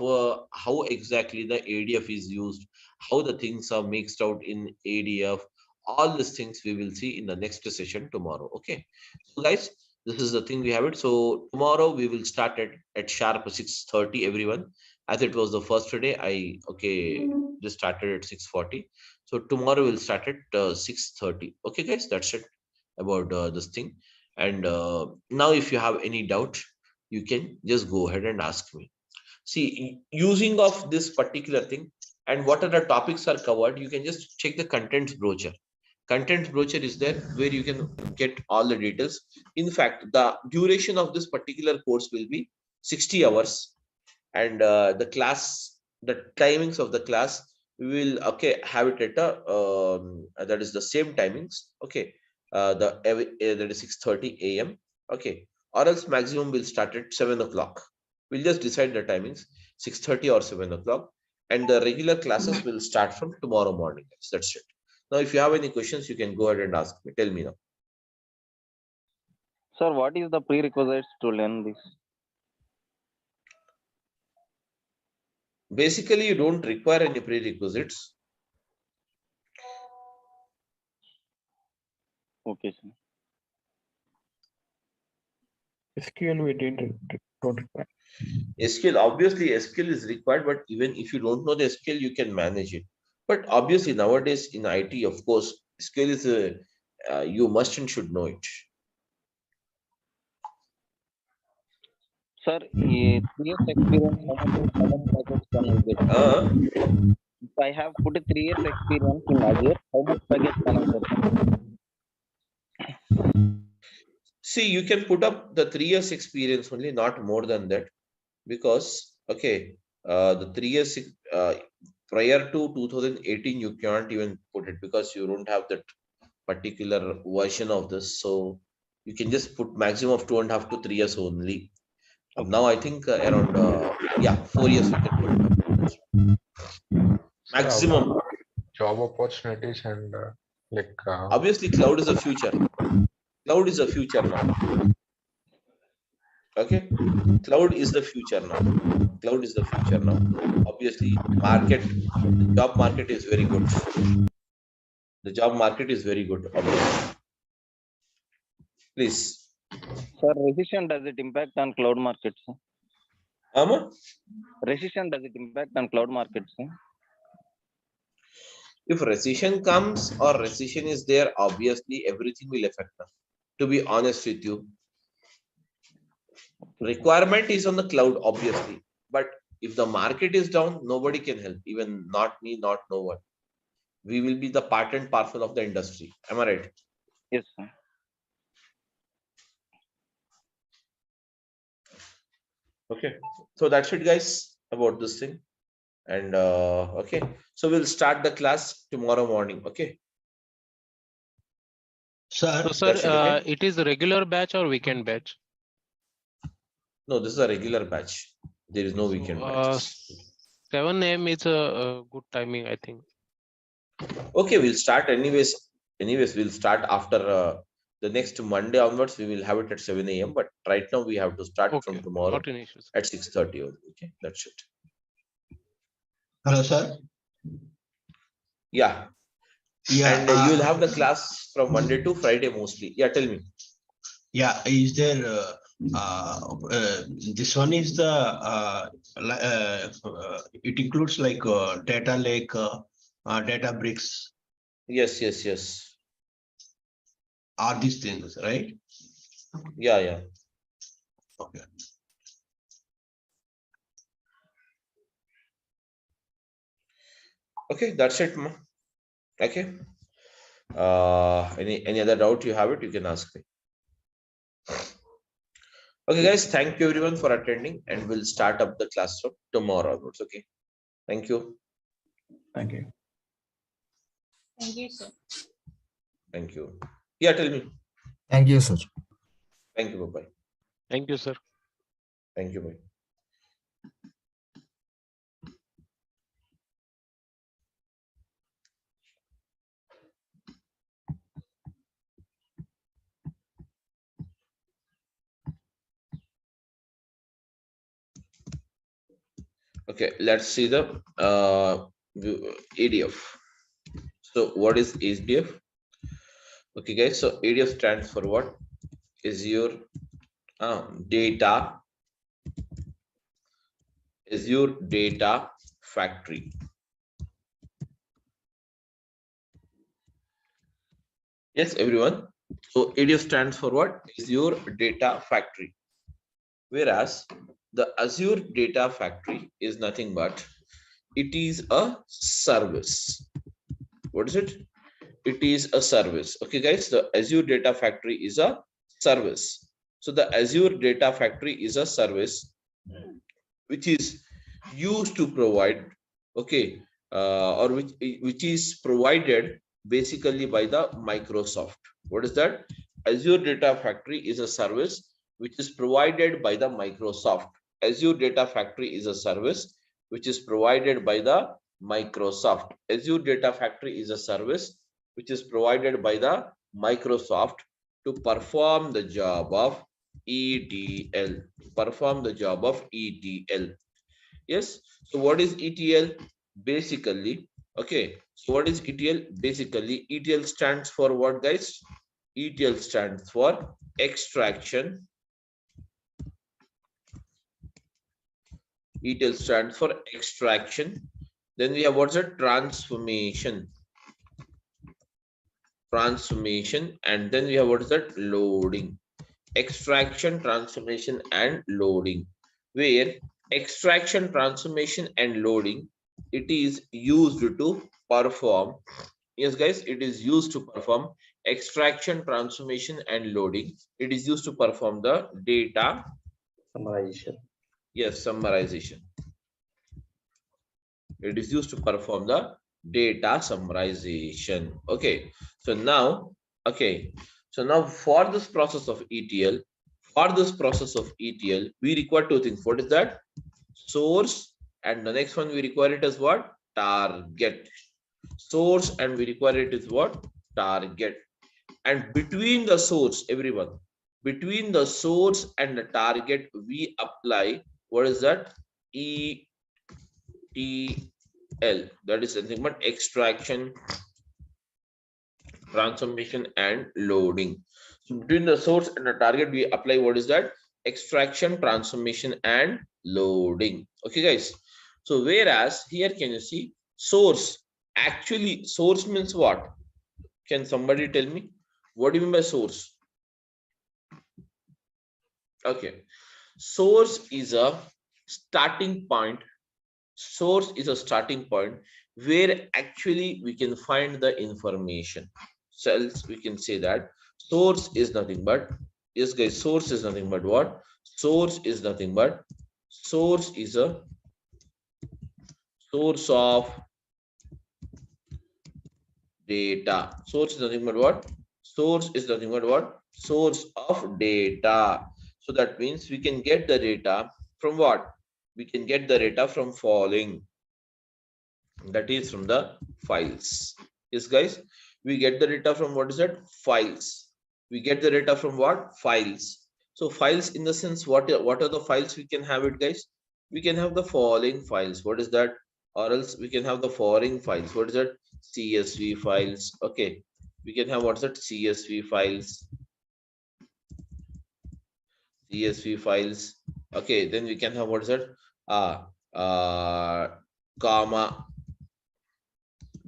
how exactly the ADF is used, how the things are mixed out in ADF, all these things we will see in the next session tomorrow. Okay, so guys, this is the thing we have it. So tomorrow we will start at sharp 6:30, everyone. As it was the first day, I just started at 6:40. So tomorrow we'll start at 6:30. Okay, guys, that's it about this thing. And now if you have any doubt, you can just go ahead and ask me. See, using of this particular thing and what are the topics are covered, you can just check the contents brochure. Contents brochure is there where you can get all the details. In fact, the duration of this particular course will be 60 hours, and the timings of the class, we will have it at that is the same timings. Okay, that is 6:30 a.m. Okay, or else maximum will start at 7 o'clock. We'll just decide the timings, 6:30 or 7 o'clock, and the regular classes will start from tomorrow morning. That's it. Now, if you have any questions, you can go ahead and ask me. Tell me now. Sir, what is the prerequisites to learn this? Basically, you don't require any prerequisites. Okay, sir. SQL we don't require. SQL, obviously SQL is required, but even if you don't know the SQL, you can manage it. But obviously nowadays in IT, of course, SQL is you must and should know it. Sir, 3 years experience, how much package can I get? If I have put 3 years experience in Azure, how much package can I get? See, you can put up the 3 years experience only, not more than that, because the 3 years prior to 2018 you can't even put it because you don't have that particular version of this. So you can just put maximum of 2.5 to 3 years only. Now I think around 4 years you can put maximum. Job opportunities and Obviously cloud is the future. Cloud is the future now. Okay, cloud is the future now. Cloud is the future now. Obviously, the job market is very good. The job market is very good. Obviously. Please. Sir, recession, does it impact on cloud markets? Recession, does it impact on cloud markets? If recession comes or recession is there, obviously everything will affect us. To be honest with you, requirement is on the cloud, obviously. But if the market is down, nobody can help, even not me, not no one. We will be the part and parcel of the industry. Am I right? Yes, sir. Okay. So that's it, guys, about this thing. And okay. So we'll start the class tomorrow morning. Okay. Sir, So, That's it, sir, okay? it is a regular batch or weekend batch? No, this is a regular batch. There is no So, weekend batches. 7 a.m. is a good timing, I think. Okay, we'll start anyways. Anyways, we'll start after the next Monday onwards. We will have it at 7 a.m. But right now we have to start Okay, from tomorrow not an issue. Sir. at 6:30. Okay, that's it. hello, sir. Yeah, Yeah, and you will have the class from Monday to Friday mostly. Yeah, tell me. yeah. Is there this one is the it includes like data lake, data bricks, Yes, yes, yes. are these things, right? Yeah, yeah. Okay. Okay, that's it, ma. Okay. Any other doubt you have it, you can ask me. Okay, guys, thank you everyone for attending, and we'll start up the classroom tomorrow onwards. Okay. Thank you. Thank you. Thank you, sir. Thank you. Yeah, tell me. Thank you, sir. Thank you. Bye-bye. Thank you, sir. Thank you. Bye. Okay, let's see the ADF. So what is ADF? Okay, guys. So ADF stands for what? Azure data. Azure data factory. Yes, everyone. So ADF stands for what? Azure data factory. Whereas the Azure data factory is nothing but it is a service. What is it? It is a service. Okay, guys, the Azure data factory is a service. So the Azure data factory is a service which is used to provide, okay, or which is provided basically by the Microsoft. What is that? Azure data factory is a service which is provided by the Microsoft. Azure data factory is a service which is provided by the Microsoft. Azure data factory is a service which is provided by the Microsoft to perform the job of ETL. Perform the job of ETL. Yes. So what is ETL? Basically, okay. So what is ETL? Basically, ETL stands for what, guys? ETL stands for extraction. ETL stands for extraction. Then we have what's a transformation. Transformation, and then we have what is that? Loading. Extraction, transformation, and loading. Where extraction, transformation, and loading, it is used to perform. Yes, guys, it is used to perform extraction, transformation, and loading. It is used to perform the data Summarization. yes, summarization. It is used to perform the data summarization. Okay, so now, okay, so now for this process of ETL, we require two things. What is that? Source, and the next one we require it as what? Target. Source, and we require it is what? Target. And between the source, everyone, between the source and the target, we apply, what is that? ETL. That is nothing but extraction, transformation, and loading. So between the source and the target, we apply, what is that? Extraction, transformation, and loading. Okay, guys. So whereas here, can you see source? Actually, source means what? Can somebody tell me? What do you mean by source? Okay. Source is a starting point. Source is a starting point where actually we can find the information. So else we can say that source is nothing but, yes guys, source is nothing but what? Source is nothing but, source is a source of data. Source is nothing but what? Source is nothing but what? Source of data. So that means we can get the data from what? We can get the data from following. That is from the files. Yes, guys. We get the data from, what is that? Files. We get the data from what? Files. So files in the sense, what are the files we can have it, guys? We can have the following files. What is that? Or else we can have the following files. What is that? CSV files. Okay. We can have, what's that? CSV files. CSV files. Okay. Then we can have, what is that? Comma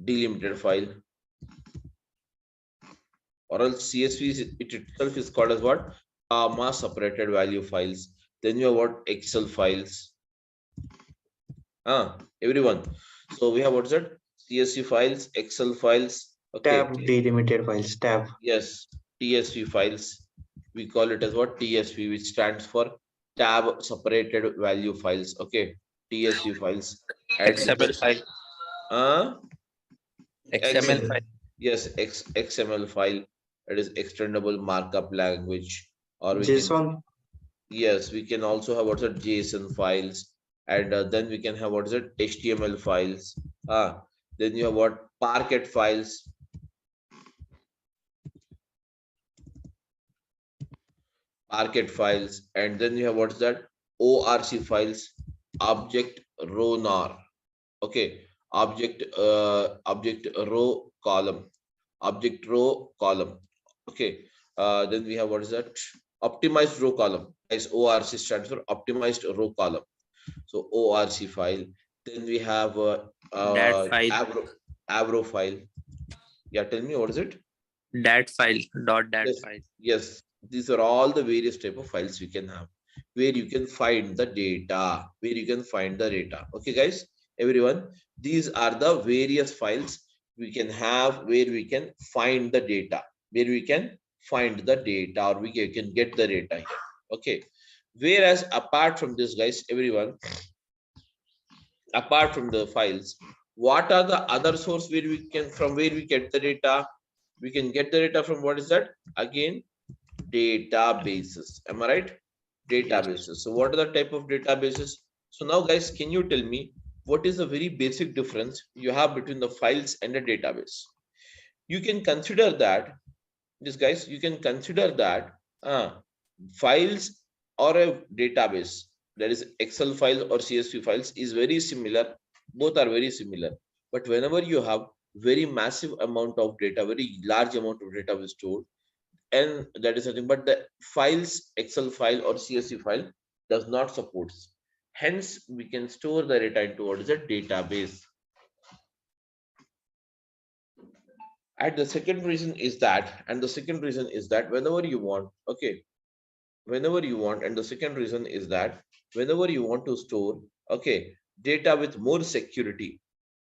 delimited file, or else CSV it itself is called as what? Comma separated value files. Then you have what? Excel files. Everyone. So we have, what's that? CSV files, Excel files. Okay. Tab delimited files. Tab. Yes. TSV files. We call it as what? TSV, which stands for tab separated value files. Okay. TSV files. And XML file. XML file. Yes, XML file. It is extendable markup language. Or we JSON. can, yes, we can also have, what's it? JSON files. And then we can have, what is it? HTML files. Then you have what? Parquet files. Parquet files. And then you have, what's that? ORC files. Object row nar. Okay. Object row column. Object row column. Okay. Then we have, what is that? Optimized row column. As ORC stands for optimized row column. So ORC file. Then we have Dat file. Avro file. Yeah, tell me, what is it? Dat file. Dat Yes, file. yes. These are all the various type of files we can have, where you can find the data. Okay, guys, everyone. These are the various files we can have where we can find the data. Or we can get the data here. Okay. Whereas apart from this, guys, everyone, apart from the files, what are the other source where we get the data? We can get the data from, what is that? Again, databases. Am I right? Databases. So what are the type of databases? So now, guys, can you tell me what is the very basic difference you have between the files and a database? You can consider that, this guys, you can consider that files or a database, that is Excel file or CSV files, is very similar. Both are very similar. But whenever you have very massive amount of data, very large amount of data is stored, and that is nothing but the files, Excel file or CSV file does not support. Hence, we can store the data into, what is a database. And the second reason is that, whenever you want, okay, whenever you want, and the second reason is that whenever you want to store, okay, data with more security,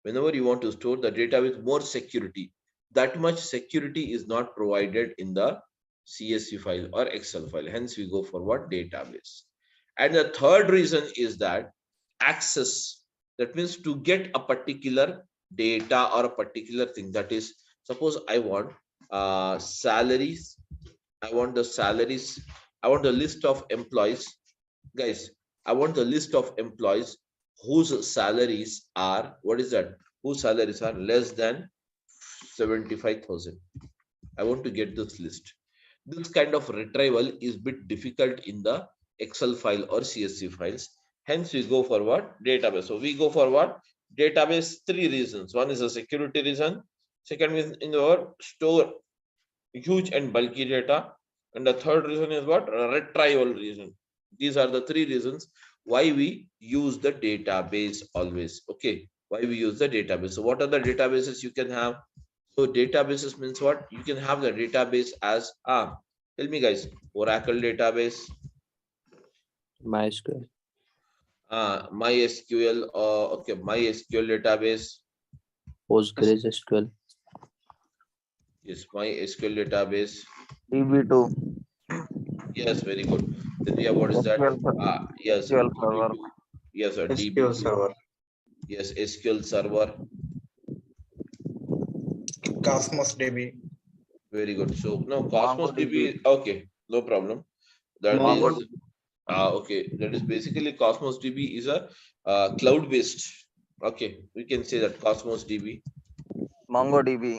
whenever you want to store the data with more security, that much security is not provided in the CSV file or Excel file. Hence, we go for what? Database. And the third reason is that access. That means to get a particular data or a particular thing. That is, suppose I want salaries. I want the salaries. I want the list of employees. Guys, I want the list of employees whose salaries are, what is that? Whose salaries are less than 75,000. I want to get this list. This kind of retrieval is bit difficult in the Excel file or CSV files. Hence, we go for what? Database. So we go for what? Database, 3 reasons. One is a security reason. Second is in our store huge and bulky data. And the third reason is what? Retrieval reason. These are the 3 reasons why we use the database always. Okay. Why we use the database. So what are the databases you can have? So databases means what? You can have the database as tell me guys, Oracle database, MySQL. MySQL, okay, MySQL database. PostgreSQL. Yes, MySQL database. DB2. Yes, very good. Then we have what is that? Yes, SQL server. DB2. Yes, sir, SQL DB2. Server. Yes, SQL server. Cosmos DB. Very good. So now Cosmos DB. Okay, no problem. That Mongo. is okay. That is basically Cosmos DB is a cloud based. Okay, we can say that Cosmos DB. MongoDB.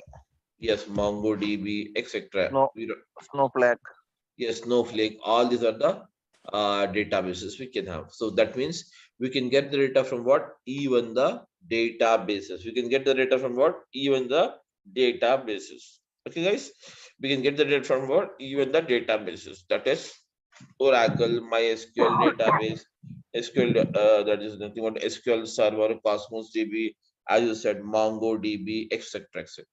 Yes, MongoDB, etc. Snowflake. Yes, Snowflake. All these are the databases we can have. So that means we can get the data from what? Even the databases. We can get the data from what? Even the databases. Okay, guys. We can get the data from what? Even the databases. That is Oracle, MySQL database, SQL. That is nothing but SQL Server, Cosmos DB, as you said, MongoDB, etc., etc.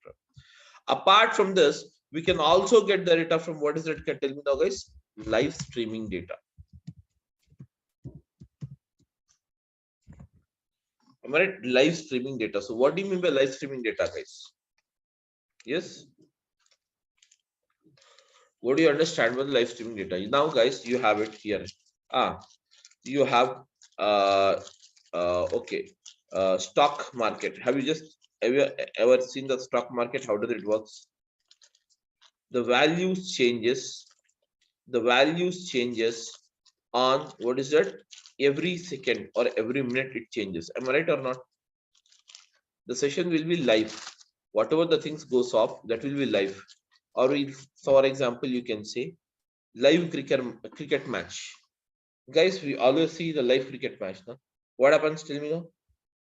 Apart from this, we can also get the data from what is that? Can tell me now, guys? Live streaming data. Am I right? Live streaming data. So what do you mean by live streaming data, guys? Yes. What do you understand by live streaming data? Now, guys, you have it here. You have okay, stock market. Have you ever seen the stock market? How does it works? The values changes. The values changes on what is that? Every second or every minute it changes. Am I right or not? The session will be live. Whatever the things goes off, that will be live. Or if, for example, you can say live cricket match. Guys, we always see the live cricket match. No? What happens? Tell me now.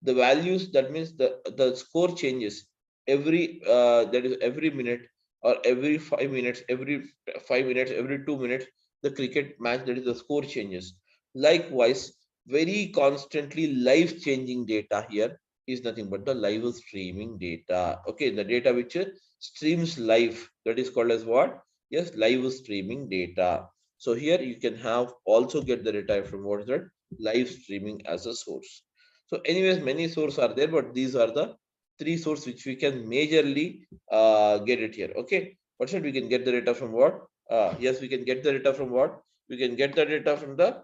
The values, that means the score changes every that is every minute or every 5 minutes, every 5 minutes, every 2 minutes, the cricket match, that is the score changes. Likewise, very constantly live changing data here is nothing but the live streaming data. Okay, the data which streams live, that is called as what? Yes, live streaming data. So here you can have also get the data from what is that? Live streaming as a source. So anyways, many sources are there, but these are the 3 sources which we can majorly get it here. Okay, what should we can get the data from what? Yes, we can get the data from what? We can get the data from the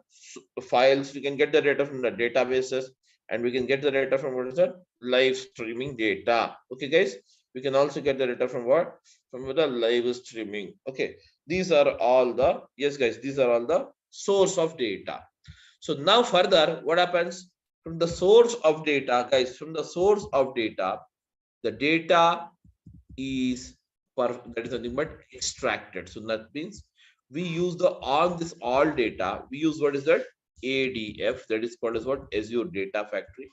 files. We can get the data from the databases, and we can get the data from what is that? Live streaming data. Okay, guys, we can also get the data from what? From the live streaming. Okay, these are all the, yes, guys, these are all the source of data. So now further, what happens? From the source of data, guys, from the source of data, the data is that is nothing but extracted. So that means we use the on this all data, we use what is that? ADF, that is called as what? Azure Data Factory.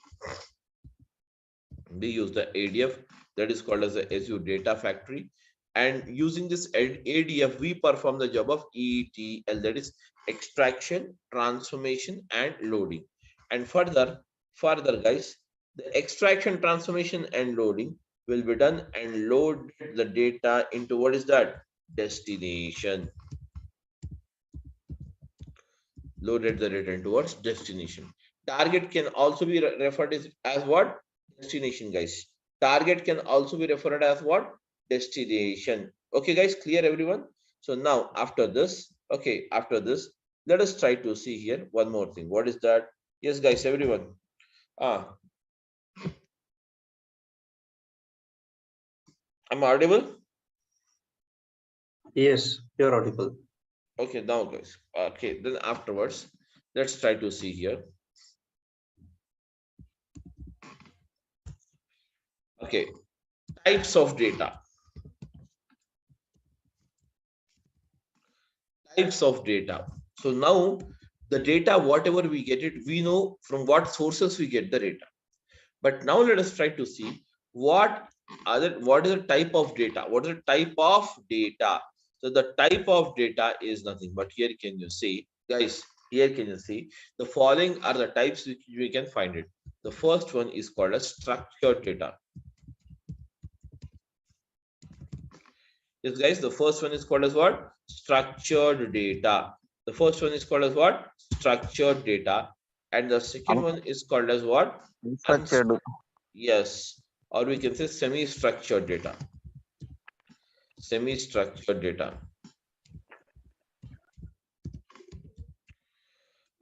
We use the ADF, that is called as the Azure Data Factory. And using this ADF, we perform the job of ETL, that is extraction, transformation, and loading. And further, guys, the extraction, transformation, and loading will be done and load the data into what is that? Destination. Loaded the data towards destination. Target can also be referred as what? Destination, guys. Target can also be referred as what? Destination. Okay, guys, clear everyone? So now after this, okay, after this, let us try to see here one more thing. What is that? Yes, guys, everyone. I'm audible? Yes, you're audible. Okay, now guys. Okay, then afterwards, let's try to see here. Okay, types of data. types of data. So now the data, whatever we get it, we know from what sources we get the data. But now let us try to see what is the type of data? What is the type of data? So the type of data is nothing but here can you see, guys, here can you see the following are the types which we can find it. The first one is called as structured data. Yes, guys, the first one is called as what? Structured data. The first one is called as what? Structured data. And the second one is called as what? Unstructured. Yes, or we can say semi-structured data. Semi-structured data.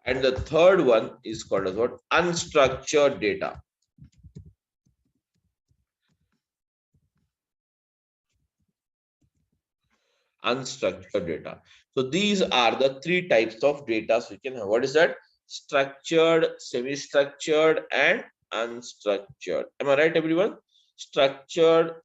And the third one is called as what? Unstructured data. Unstructured data. So these are the three types of data we can have. What is that? Structured, semi-structured, and unstructured. Am I right, everyone? Structured,